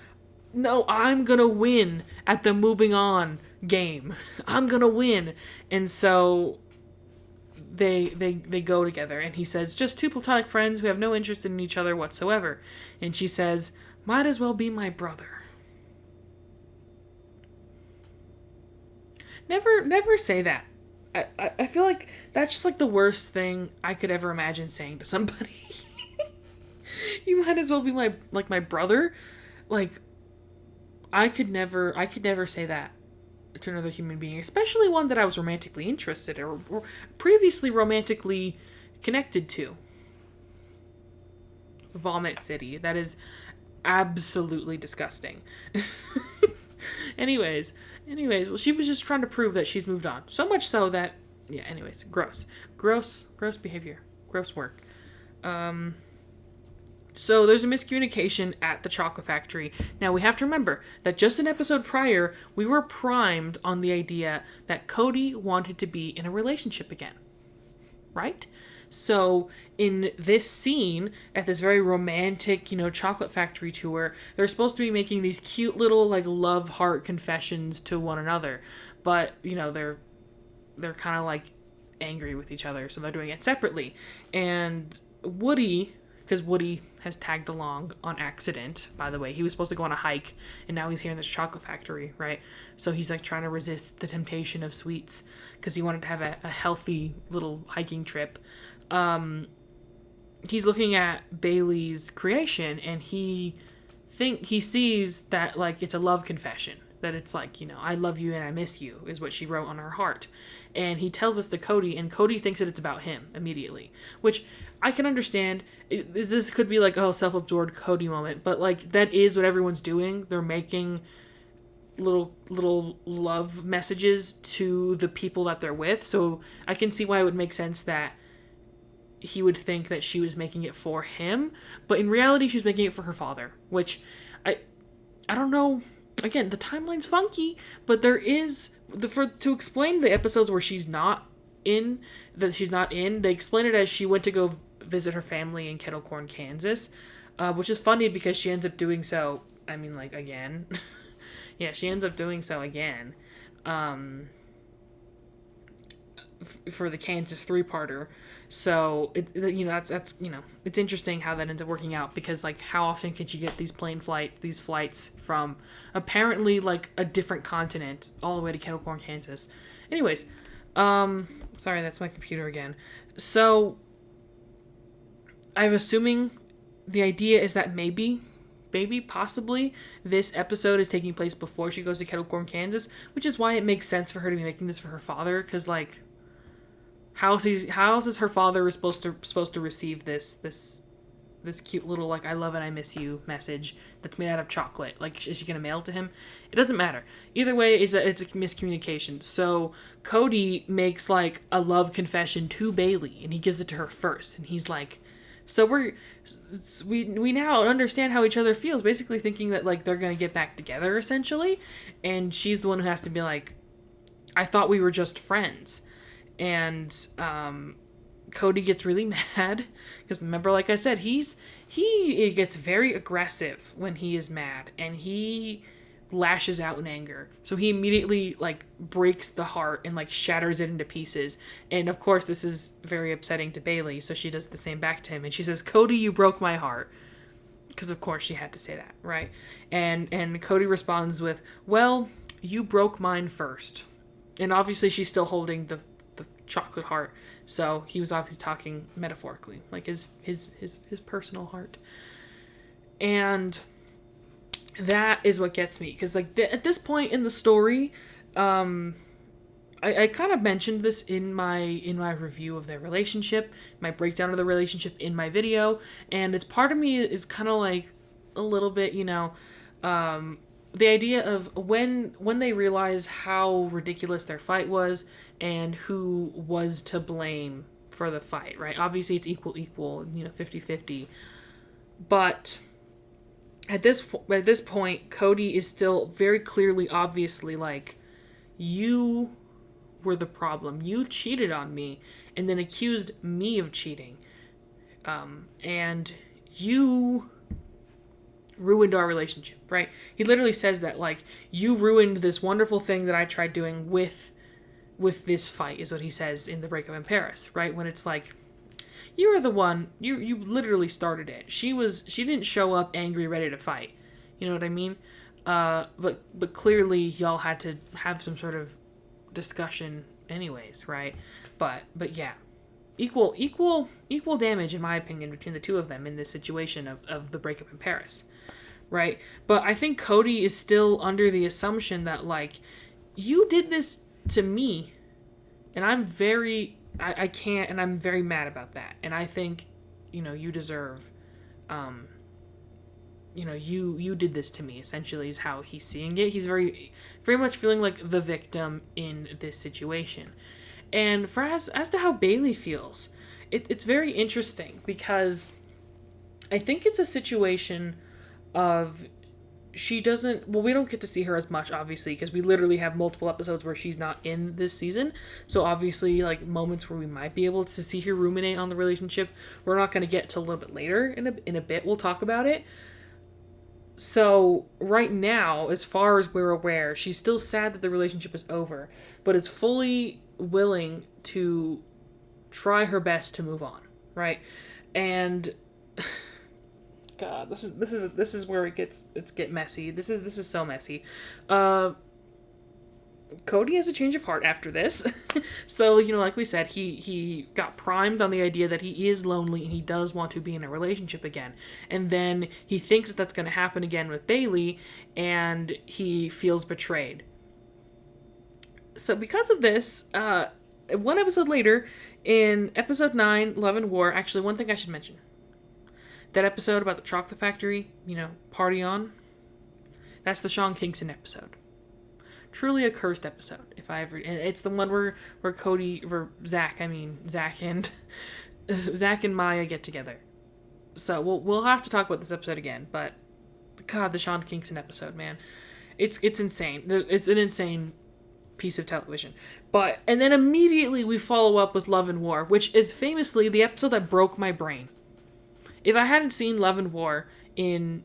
I'm gonna win at the moving on game. I'm gonna win. And so they go together, and he says, "Just two platonic friends who have no interest in each other whatsoever." And she says, "Might as well be my brother." Never say that. I feel like that's just like the worst thing I could ever imagine saying to somebody. You might as well be my brother. Like, I could never say that to another human being, especially one that I was romantically interested in or previously romantically connected to. Vomit City. That is absolutely disgusting. Anyways, well, she was just trying to prove that she's moved on. So much so that, yeah, anyways, gross behavior, gross work. So there's a miscommunication at the chocolate factory. Now we have to remember that just an episode prior, we were primed on the idea that Cody wanted to be in a relationship again. Right? So in this scene, at this very romantic, chocolate factory tour, they're supposed to be making these cute little, love heart confessions to one another. But, they're kind of, angry with each other, so they're doing it separately. And Woody, because Woody has tagged along on accident, by the way. He was supposed to go on a hike, and now he's here in this chocolate factory, right? So he's, trying to resist the temptation of sweets, because he wanted to have a healthy little hiking trip. He's looking at Bailey's creation, and he sees that, it's a love confession. That it's "I love you and I miss you" is what she wrote on her heart. And he tells this to Cody, and Cody thinks that it's about him immediately. Which I can understand. This could be self-absorbed Cody moment, but that is what everyone's doing. They're making little love messages to the people that they're with. So I can see why it would make sense that he would think that she was making it for him, but in reality she's making it for her father, which I don't know. Again, the timeline's funky, but there is to explain the episodes where she's not in, they explain it as she went to go visit her family in Kettle Corn, Kansas, which is funny because she ends up doing so, again. Yeah, she ends up doing so again, for the Kansas 3-parter. So that's it's interesting how that ends up working out, because how often can you get these flights from apparently a different continent all the way to Kettle Corn, Kansas. Anyways, sorry, that's my computer again. So I'm assuming the idea is that maybe possibly this episode is taking place before she goes to Kettle Corn, Kansas, which is why it makes sense for her to be making this for her father, because how else is her father supposed to receive this cute little "I love and I miss you" message that's made out of chocolate? Is she gonna mail it to him? It doesn't matter. Either way, it's a miscommunication. So Cody makes a love confession to Bailey, and he gives it to her first, and he's like, so we now understand how each other feels, basically thinking that they're gonna get back together essentially, and she's the one who has to be I thought we were just friends. And Cody gets really mad because, remember, like I said, he gets very aggressive when he is mad, and he lashes out in anger. So he immediately like breaks the heart and like shatters it into pieces. And of course this is very upsetting to Bailey, so she does the same back to him and she says, "Cody, you broke my heart." Because of course she had to say that, right? And Cody responds with, "Well, you broke mine first." And obviously she's still holding the chocolate heart. So he was obviously talking metaphorically, like his personal heart. And that is what gets me, because like at this point in the story, I kind of mentioned this in my review of their relationship, my breakdown of the relationship in my video, and it's part of me is kind of like a little bit, the idea of when they realize how ridiculous their fight was and who was to blame for the fight, right? Obviously it's equal, 50-50. But at this point, Cody is still very clearly, obviously, like, you were the problem. You cheated on me and then accused me of cheating. And you ruined our relationship, right? He literally says that, like, you ruined this wonderful thing that I tried doing with this fight, is what he says in the breakup in Paris, right? When it's like, you were the one, you literally started it. She didn't show up angry, ready to fight. You know what I mean? But clearly y'all had to have some sort of discussion anyways, right? But yeah. Equal damage, in my opinion, between the two of them in this situation of the breakup in Paris. Right? But I think Cody is still under the assumption that, like, you did this to me, and I'm very mad about that. And I think, you deserve, you did this to me, essentially, is how he's seeing it. He's very, very much feeling like the victim in this situation. And as to how Bailey feels, it's very interesting, because I think it's a situation of we don't get to see her as much, obviously, because we literally have multiple episodes where she's not in this season. So obviously, like, moments where we might be able to see her ruminate on the relationship, we're not going to get to a little bit later. In a bit, we'll talk about it. So right now, as far as we're aware, she's still sad that the relationship is over, but is fully willing to try her best to move on, right? And God, this is where it gets messy. This is so messy. Cody has a change of heart after this. So, like we said, he got primed on the idea that he is lonely and he does want to be in a relationship again. And then he thinks that that's going to happen again with Bailey, and he feels betrayed. So because of this, one episode later, in episode 9, Love and War, actually, one thing I should mention. That episode about the chocolate factory, party on, that's the Sean Kingston episode. Truly a cursed episode, if I ever... And it's the one where Zach and Maya get together. So we'll have to talk about this episode again, but God, the Sean Kingston episode, man. It's insane. It's an insane piece of television. And then immediately we follow up with Love and War, which is famously the episode that broke my brain. If I hadn't seen Love and War in,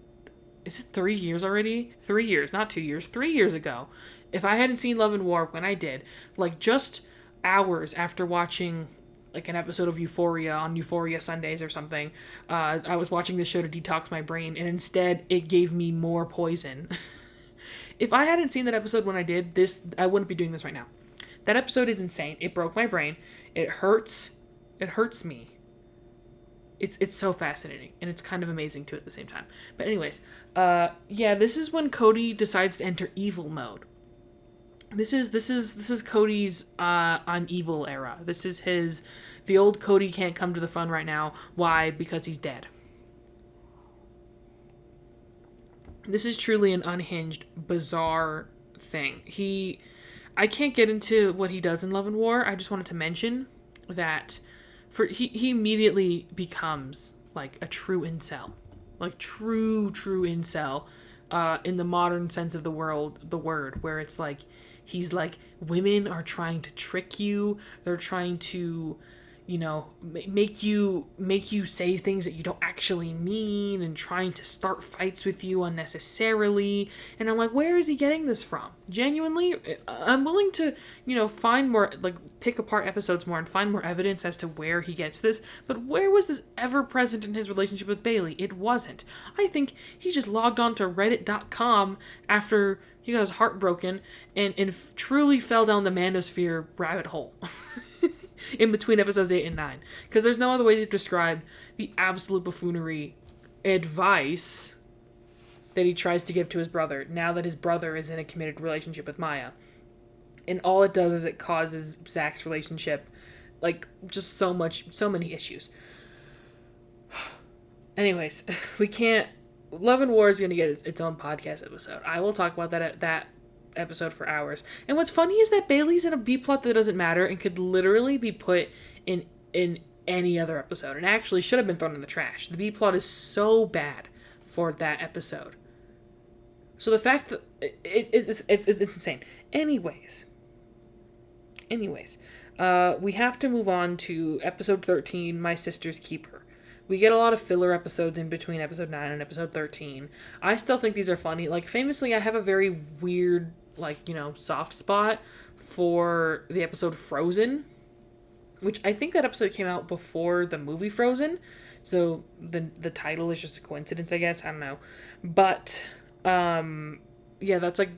is it 3 years already? 3 years, not 2 years, 3 years ago. If I hadn't seen Love and War when I did, like, just hours after watching, like, an episode of Euphoria on Euphoria Sundays or something, I was watching this show to detox my brain, and instead it gave me more poison. If I hadn't seen that episode when I did this, I wouldn't be doing this right now. That episode is insane. It broke my brain. It hurts. It hurts me. It's so fascinating, and it's kind of amazing too at the same time. But anyways, this is when Cody decides to enter evil mode. This is Cody's I'm evil era. This is the old Cody can't come to the fun right now. Why? Because he's dead. This is truly an unhinged, bizarre thing. I can't get into what he does in Love and War. I just wanted to mention that he immediately becomes like a true incel. Like true incel, in the modern sense of the word, where it's like, he's like, women are trying to trick you. They're trying to make you say things that you don't actually mean, and trying to start fights with you unnecessarily. And I'm like, where is he getting this from? Genuinely, I'm willing to, find more, like, pick apart episodes more and find more evidence as to where he gets this. But where was this ever present in his relationship with Bailey? It wasn't. I think he just logged on to reddit.com after he got his heart broken and truly fell down the manosphere rabbit hole. In between episodes 8 and 9. Because there's no other way to describe the absolute buffoonery advice that he tries to give to his brother now that his brother is in a committed relationship with Maya. And all it does is it causes Zach's relationship, like, just so many issues. Anyways, we can't... Love and War is going to get its own podcast episode. I will talk about that episode for hours. And what's funny is that Bailey's in a B-plot that doesn't matter and could literally be put in any other episode, and actually should have been thrown in the trash. The B-plot is so bad for that episode. So the fact that it's insane. Anyways, we have to move on to episode 13, My Sister's Keeper. We get a lot of filler episodes in between episode 9 and episode 13. I still think these are funny. Like, famously, I have a very weird, soft spot for the episode Frozen, which I think that episode came out before the movie Frozen. So the title is just a coincidence, I guess. I don't know. But, that's like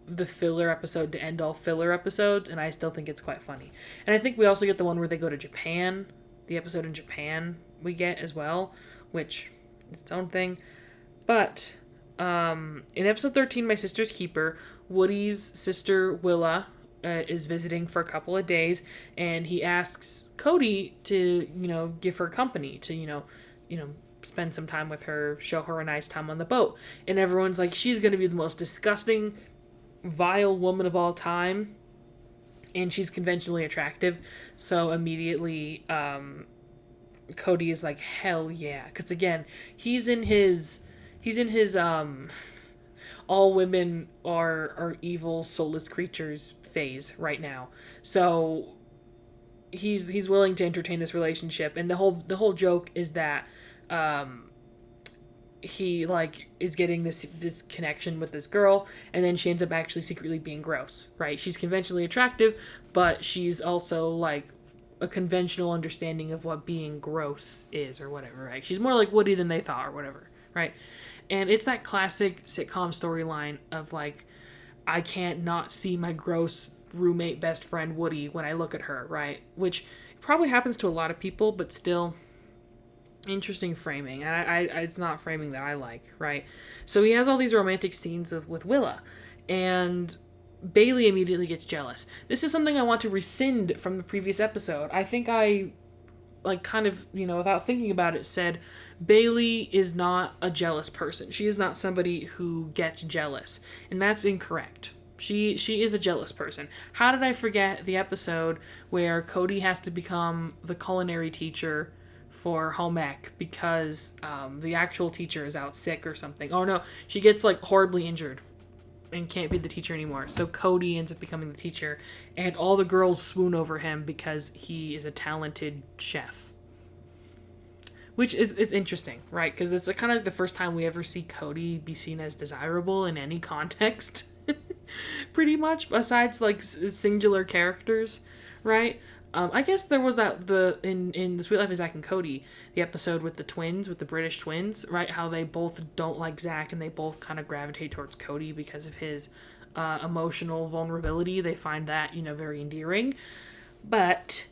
the filler episode to end all filler episodes, and I still think it's quite funny. And I think we also get the one where they go to Japan. The episode in Japan we get as well, which is its own thing. But in episode 13, My Sister's Keeper, Woody's sister Willa is visiting for a couple of days, and he asks Cody to give her company, to spend some time with her, show her a nice time on the boat. And everyone's like, she's gonna be the most disgusting, vile woman of all time, and she's conventionally attractive. So immediately Cody is like, hell yeah, because again, he's in his all women are evil, soulless creatures phase right now. So he's willing to entertain this relationship, and the whole joke is that he is getting this connection with this girl, and then she ends up actually secretly being gross, right? She's conventionally attractive, but she's also like a conventional understanding of what being gross is, or whatever, right? She's more like Woody than they thought, or whatever, right? And it's that classic sitcom storyline of like, I can't not see my gross roommate best friend Woody when I look at her, right? Which probably happens to a lot of people, but still interesting framing. And I it's not framing that I like, right? So he has all these romantic scenes with Willa, and Bailey immediately gets jealous. This is something I want to rescind from the previous episode. I think I, kind of, without thinking about it, said Bailey is not a jealous person. She is not somebody who gets jealous. And that's incorrect. She is a jealous person. How did I forget the episode where Cody has to become the culinary teacher for home ec because the actual teacher is out sick or something? Oh no, she gets horribly injured and can't be the teacher anymore. So Cody ends up becoming the teacher, and all the girls swoon over him because he is a talented chef. Which it's interesting, right? Because it's kind of the first time we ever see Cody be seen as desirable in any context. Pretty much, besides singular characters, right? I guess there was in The Sweet Life of Zach and Cody, the episode with the twins, with the British twins, right? How they both don't like Zach and they both kind of gravitate towards Cody because of his emotional vulnerability. They find that, very endearing. But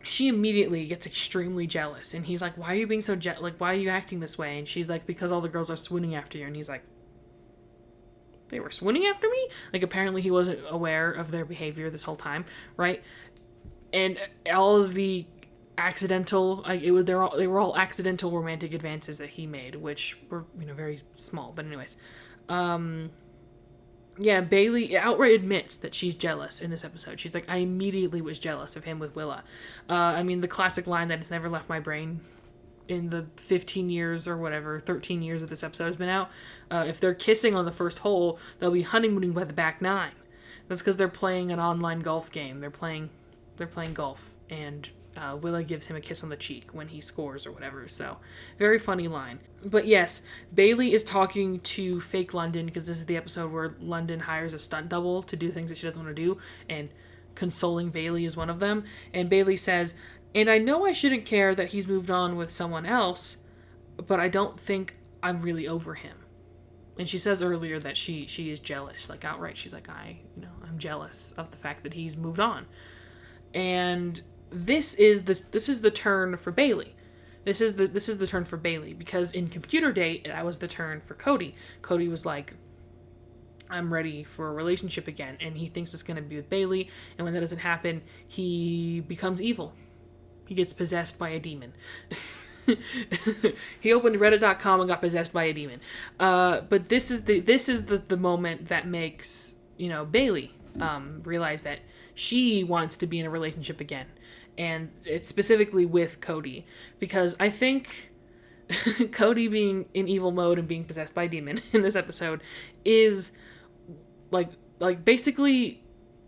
she immediately gets extremely jealous, and he's like, why are you being so why are you acting this way? And she's like, because all the girls are swooning after you. And he's like, they were swooning after me? Apparently he wasn't aware of their behavior this whole time, right? And all of the accidental, they were all accidental romantic advances that he made, which were, very small. But anyways, Bailey outright admits that she's jealous in this episode. She's like, I immediately was jealous of him with Willa. The classic line that has never left my brain in the 15 years or whatever, 13 years that this episode has been out. If they're kissing on the first hole, they'll be honeymooning by the back 9. That's because they're playing an online golf game. They're playing they're playing golf, and Willa gives him a kiss on the cheek when he scores or whatever. So, very funny line. But yes, Bailey is talking to fake London, because this is the episode where London hires a stunt double to do things that she doesn't want to do, and consoling Bailey is one of them. And Bailey says, "And I know I shouldn't care that he's moved on with someone else, but I don't think I'm really over him." And she says earlier that she is jealous, like outright. She's like, I'm jealous of the fact that he's moved on. And this is the turn for Bailey. This is the turn for Bailey, because in Computer Date, that was the turn for Cody. Cody was like, I'm ready for a relationship again, and he thinks it's going to be with Bailey, and when that doesn't happen, he becomes evil. He gets possessed by a demon. He opened reddit.com and got possessed by a demon. But this is the moment that makes, Bailey realize that she wants to be in a relationship again. And it's specifically with Cody, because I think Cody being in evil mode and being possessed by a demon in this episode is like basically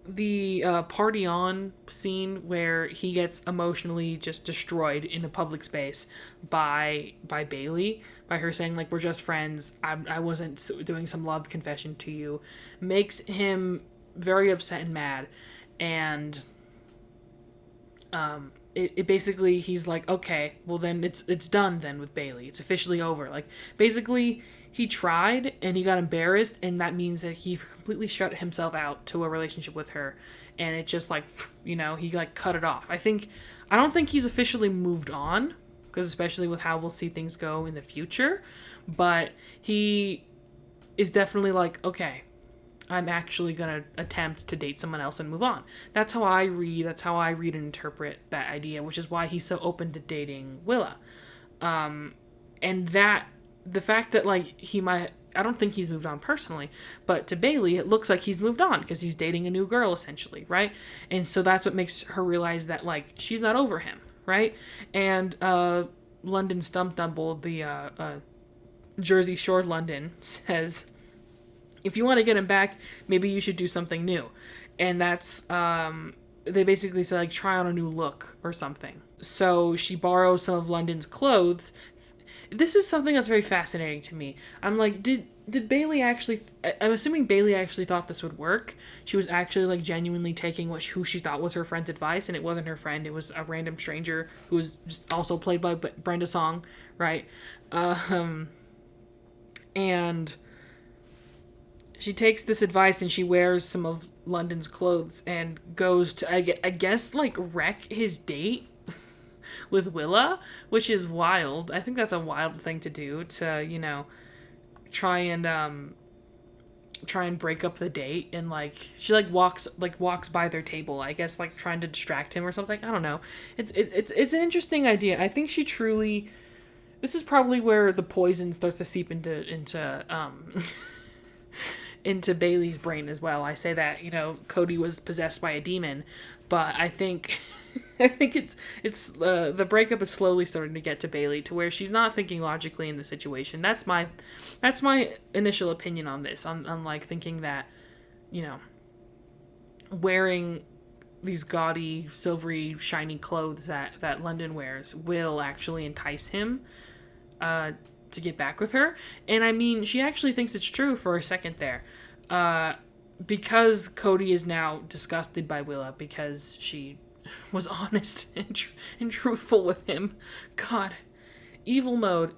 the party on scene where he gets emotionally just destroyed in a public space by Bailey, by her saying, like, we're just friends, I wasn't doing some love confession to you, makes him very upset and mad. And it basically, he's like, okay, well then it's done then with Bailey. It's officially over. Like, basically, he tried and he got embarrassed, and that means that he completely shut himself out to a relationship with her, and it just like, he like cut it off. I don't think he's officially moved on, because especially with how we'll see things go in the future, but he is definitely like, okay, I'm actually going to attempt to date someone else and move on. That's how I read and interpret that idea, which is why he's so open to dating Willa. And that, the fact that, like, I don't think he's moved on personally, but to Bailey, it looks like he's moved on, because he's dating a new girl, essentially, right? And so that's what makes her realize that, like, she's not over him, right? And London Stump Dumble, the Jersey Shore London, says, if you want to get him back, maybe you should do something new. And that's, they basically say, like, try on a new look or something. So she borrows some of London's clothes. This is something that's very fascinating to me. I'm like, did Bailey actually, I'm assuming Bailey actually thought this would work. She was actually, like, genuinely taking who she thought was her friend's advice, and it wasn't her friend. It was a random stranger who was just also played by Brenda Song, right? And she takes this advice and she wears some of London's clothes and goes to, I guess, like, wreck his date with Willa, which is wild. I think that's a wild thing to do, to, try and break up the date. And, like, she, walks by their table, I guess, like, trying to distract him or something. I don't know. It's an interesting idea. I think she truly, this is probably where the poison starts to seep into Bailey's brain as well. I say that, Cody was possessed by a demon, but I think it's the breakup is slowly starting to get to Bailey, to where she's not thinking logically in the situation. That's my initial opinion on this. On like, thinking that, wearing these gaudy, silvery, shiny clothes that London wears will actually entice him to get back with her. And I mean, she actually thinks it's true for a second there, because Cody is now disgusted by Willa because she was honest and truthful with him. God, evil mode.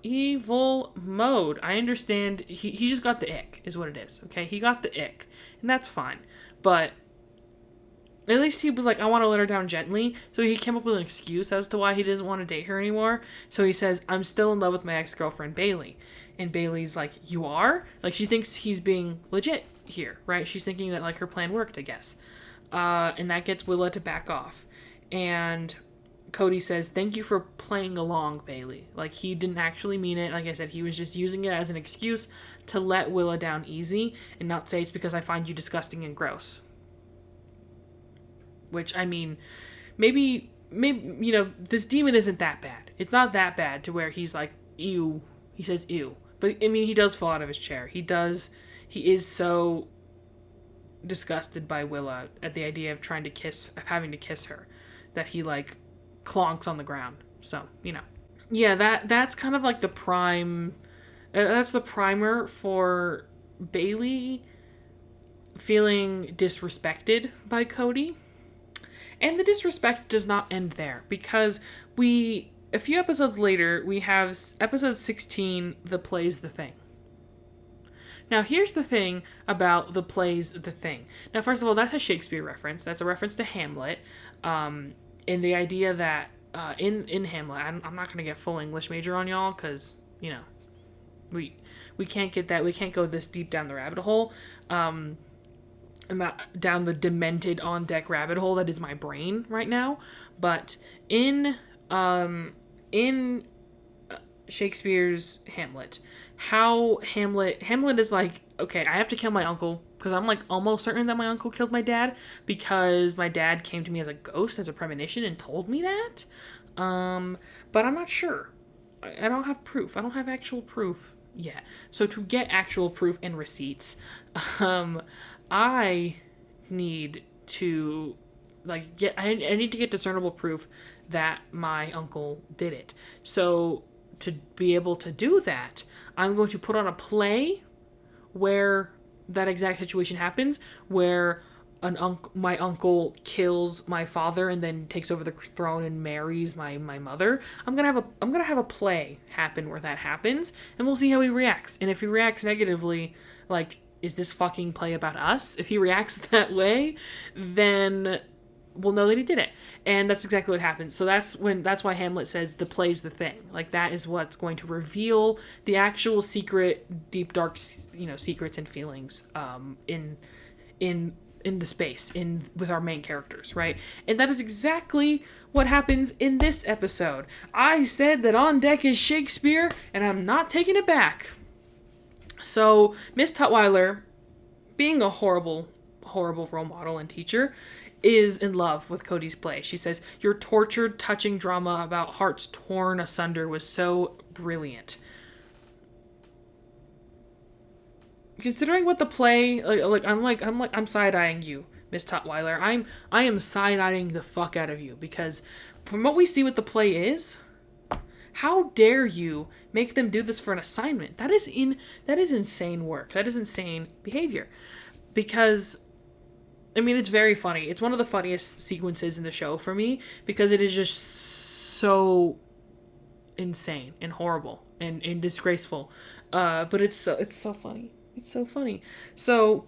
I understand, he just got the ick is what it is. Okay, he got the ick, and that's fine, but at least he was like, I want to let her down gently. So he came up with an excuse as to why he doesn't want to date her anymore. So he says, I'm still in love with my ex-girlfriend, Bailey. And Bailey's like, you are? Like, she thinks he's being legit here, right? She's thinking that, like, her plan worked, I guess. And that gets Willa to back off. And Cody says, thank you for playing along, Bailey. Like, he didn't actually mean it. Like I said, he was just using it as an excuse to let Willa down easy and not say it's because I find you disgusting and gross. Which, I mean, maybe, this demon isn't that bad. It's not that bad to where he's like, ew. He says, ew. But, I mean, he does fall out of his chair. He is so disgusted by Willa at the idea of having to kiss her. that he like clonks on the ground. So, Yeah, that's kind of like the prime. That's the primer for Bailey feeling disrespected by Cody. And the disrespect does not end there, because a few episodes later, we have episode 16, The Play's the Thing. Now, here's the thing about The Play's the Thing. Now, first of all, that's a Shakespeare reference. That's a reference to Hamlet. In the idea that in Hamlet, I'm not going to get full English major on y'all, because, we can't get that. We can't go this deep down the rabbit hole. Down the demented on deck rabbit hole that is my brain right now. But in Shakespeare's Hamlet, how Hamlet is like, okay, I have to kill my uncle, because I'm like almost certain that my uncle killed my dad, because my dad came to me as a ghost, as a premonition, and told me that. But I'm not sure. I don't have proof. I don't have actual proof yet. So to get actual proof and receipts, I need to I need to get discernible proof that my uncle did it. So to be able to do that, I'm going to put on a play where that exact situation happens, where my uncle kills my father and then takes over the throne and marries my mother. I'm gonna have a play happen where that happens, and we'll see how he reacts. And if he reacts negatively, like, is this fucking play about us? If he reacts that way, then we'll know that he did it. And that's exactly what happens. So that's why Hamlet says the play's the thing. Like, that is what's going to reveal the actual secret, deep, dark, secrets and feelings in the space with our main characters, right? And that is exactly what happens in this episode. I said that on deck is Shakespeare, and I'm not taking it back. So Miss Tutwiler, being a horrible, horrible role model and teacher, is in love with Cody's play. She says, "Your tortured, touching drama about hearts torn asunder was so brilliant." Considering what the play, I'm side-eyeing you, Miss Tutwiler. I am side-eyeing the fuck out of you, because from what we see what the play is, how dare you make them do this for an assignment? That is insane work. That is insane behavior. Because, I mean, it's very funny. It's one of the funniest sequences in the show for me, because it is just so insane and horrible and disgraceful. But it's so funny. It's so funny. So,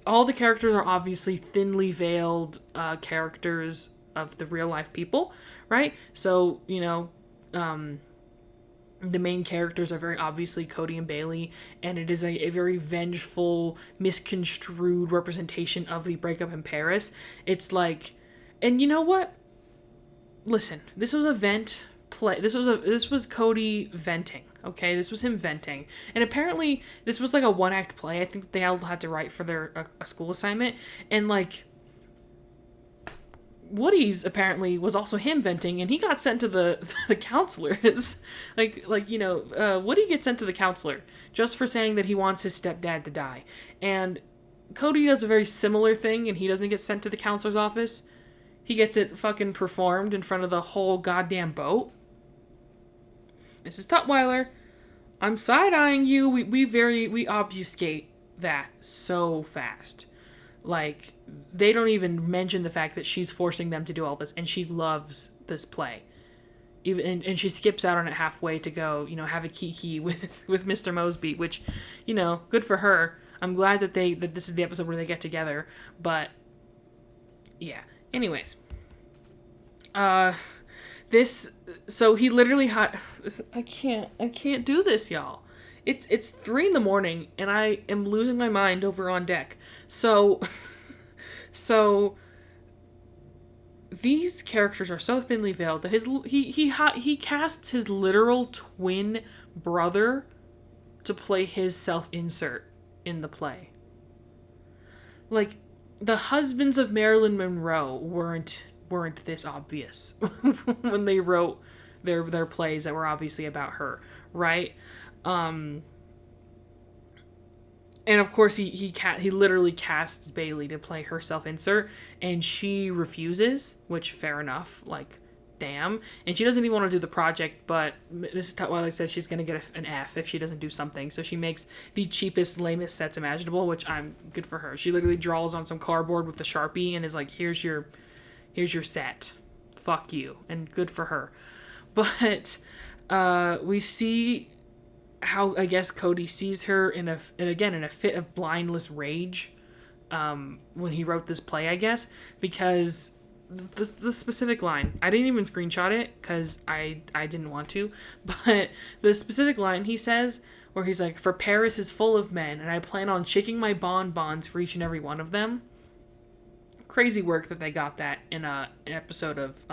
all the characters are obviously thinly veiled characters of the real life people, right? So, the main characters are very obviously Cody and Bailey, and it is a very vengeful, misconstrued representation of the breakup in Paris. It's like, and you know what? Listen, this was a vent play. This was Cody venting. Okay, this was him venting, and apparently this was like a one-act play. I think they all had to write for their a school assignment, and like Woody's apparently was also him venting, and he got sent to the counselors. Woody gets sent to the counselor just for saying that he wants his stepdad to die, and Cody does a very similar thing, and he doesn't get sent to the counselor's office. He gets it fucking performed in front of the whole goddamn boat. Mrs. Tutwiler, I'm side-eyeing you. We obfuscate that so fast. Like, they don't even mention the fact that she's forcing them to do all this, and she loves this play. And she skips out on it halfway to go, have a kiki with Mr. Mosby, which, good for her. I'm glad that this is the episode where they get together, but yeah. Anyways, so he literally I can't do this, y'all. It's 3 a.m, and I am losing my mind over on deck. So these characters are so thinly veiled that he casts his literal twin brother to play his self-insert in the play. Like, the husbands of Marilyn Monroe weren't this obvious when they wrote their plays that were obviously about her, right? And And of course, he literally casts Bailey to play her self-insert, and she refuses, which fair enough, like, damn. And she doesn't even want to do the project, but Mrs. Tutwiler says she's going to get an F if she doesn't do something. So she makes the cheapest, lamest sets imaginable, which I'm good for her. She literally draws on some cardboard with a Sharpie and is like, here's your set. Fuck you. And good for her. But we see how, I guess, Cody sees her in a fit of blindless rage when he wrote this play, I guess, because the specific line, I didn't even screenshot it because I didn't want to, but the specific line he says, where he's like, for Paris is full of men, and I plan on shaking my bonbons for each and every one of them. Crazy work that they got that in an episode of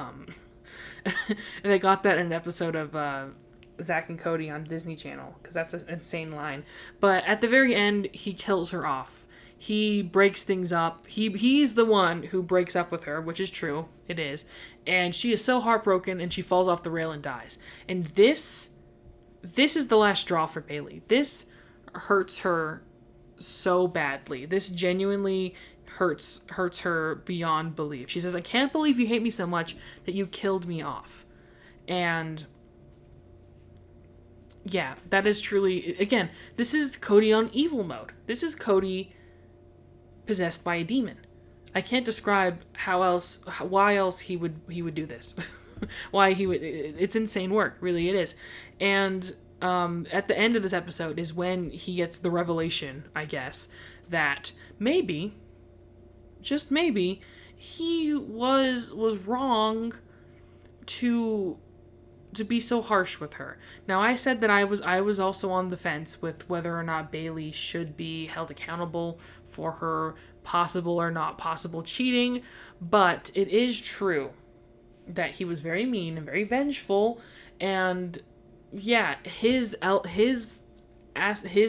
they got that in an episode of Zack and Cody on Disney Channel, because that's an insane line. But at the very end, he kills her off. He breaks things up. He's the one who breaks up with her, which is true. It is. And she is so heartbroken, and she falls off the rail and dies. And this is the last straw for Bailey. This hurts her so badly. This genuinely hurts her beyond belief. She says, I can't believe you hate me so much that you killed me off. And yeah, that is truly, again, this is Cody on evil mode. This is Cody possessed by a demon. I can't describe why else he would do this. Why he would, it's insane work, really it is. And at the end of this episode is when he gets the revelation, I guess, that maybe, just maybe, he was wrong to be so harsh with her. Now, I said that I was also on the fence with whether or not Bailey should be held accountable for her possible or not possible cheating, but it is true that he was very mean and very vengeful, and yeah, his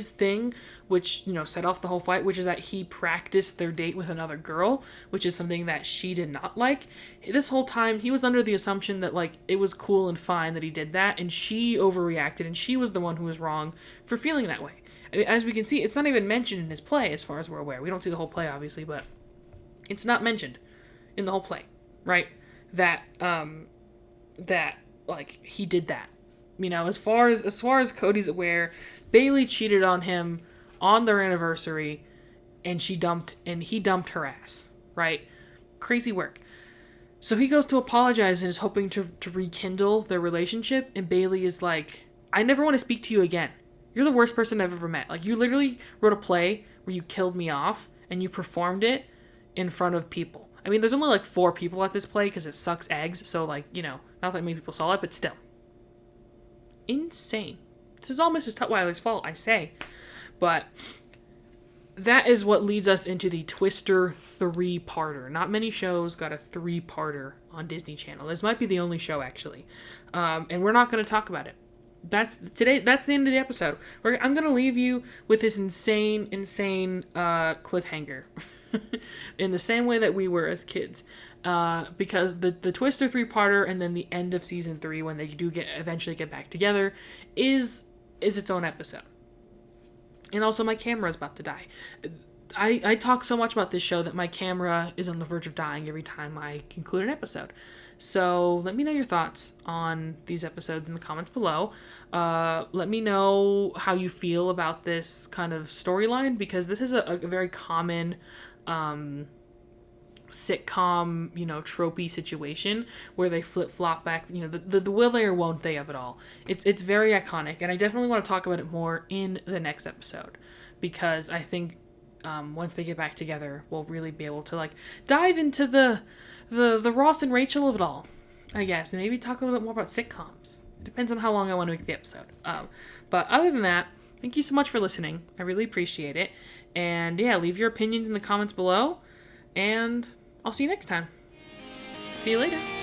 thing, which, you know, set off the whole fight, which is that he practiced their date with another girl, which is something that she did not like. This whole time, he was under the assumption that, like, it was cool and fine that he did that, and she overreacted, and she was the one who was wrong for feeling that way. I mean, as we can see, it's not even mentioned in his play, as far as we're aware. We don't see the whole play, obviously, but it's not mentioned in the whole play, right? That like, he did that. You know, as far as Cody's aware, Bailey cheated on him on their anniversary, and he dumped her ass, right? Crazy work. So he goes to apologize and is hoping to rekindle their relationship, and Bailey is like, I never want to speak to you again. You're the worst person I've ever met. Like, you literally wrote a play where you killed me off, and you performed it in front of people. I mean, there's only like 4 people at this play because it sucks eggs, so, like, you know, not that many people saw it, but still. Insane. This is all Mrs. Tutwiler's fault, I say. But that is what leads us into the Twister 3-parter. Not many shows got a 3-parter on Disney Channel. This might be the only show, actually. And we're not going to talk about it. That's the end of the episode. I'm going to leave you with this insane cliffhanger. In the same way that we were as kids. Because the Twister 3-parter and then the end of season 3, when they do eventually get back together, is its own episode. And also, my camera is about to die. I talk so much about this show that my camera is on the verge of dying every time I conclude an episode. So let me know your thoughts on these episodes in the comments below. Let me know how you feel about this kind of storyline, because this is a very common sitcom, you know, tropey situation where they flip-flop back, you know, the will they or won't they of it all. It's very iconic, and I definitely want to talk about it more in the next episode, because I think once they get back together, we'll really be able to, like, dive into the Ross and Rachel of it all, I guess, and maybe talk a little bit more about sitcoms. It depends on how long I want to make the episode. But other than that, thank you so much for listening. I really appreciate it. And yeah, leave your opinions in the comments below, and I'll see you next time. See you later.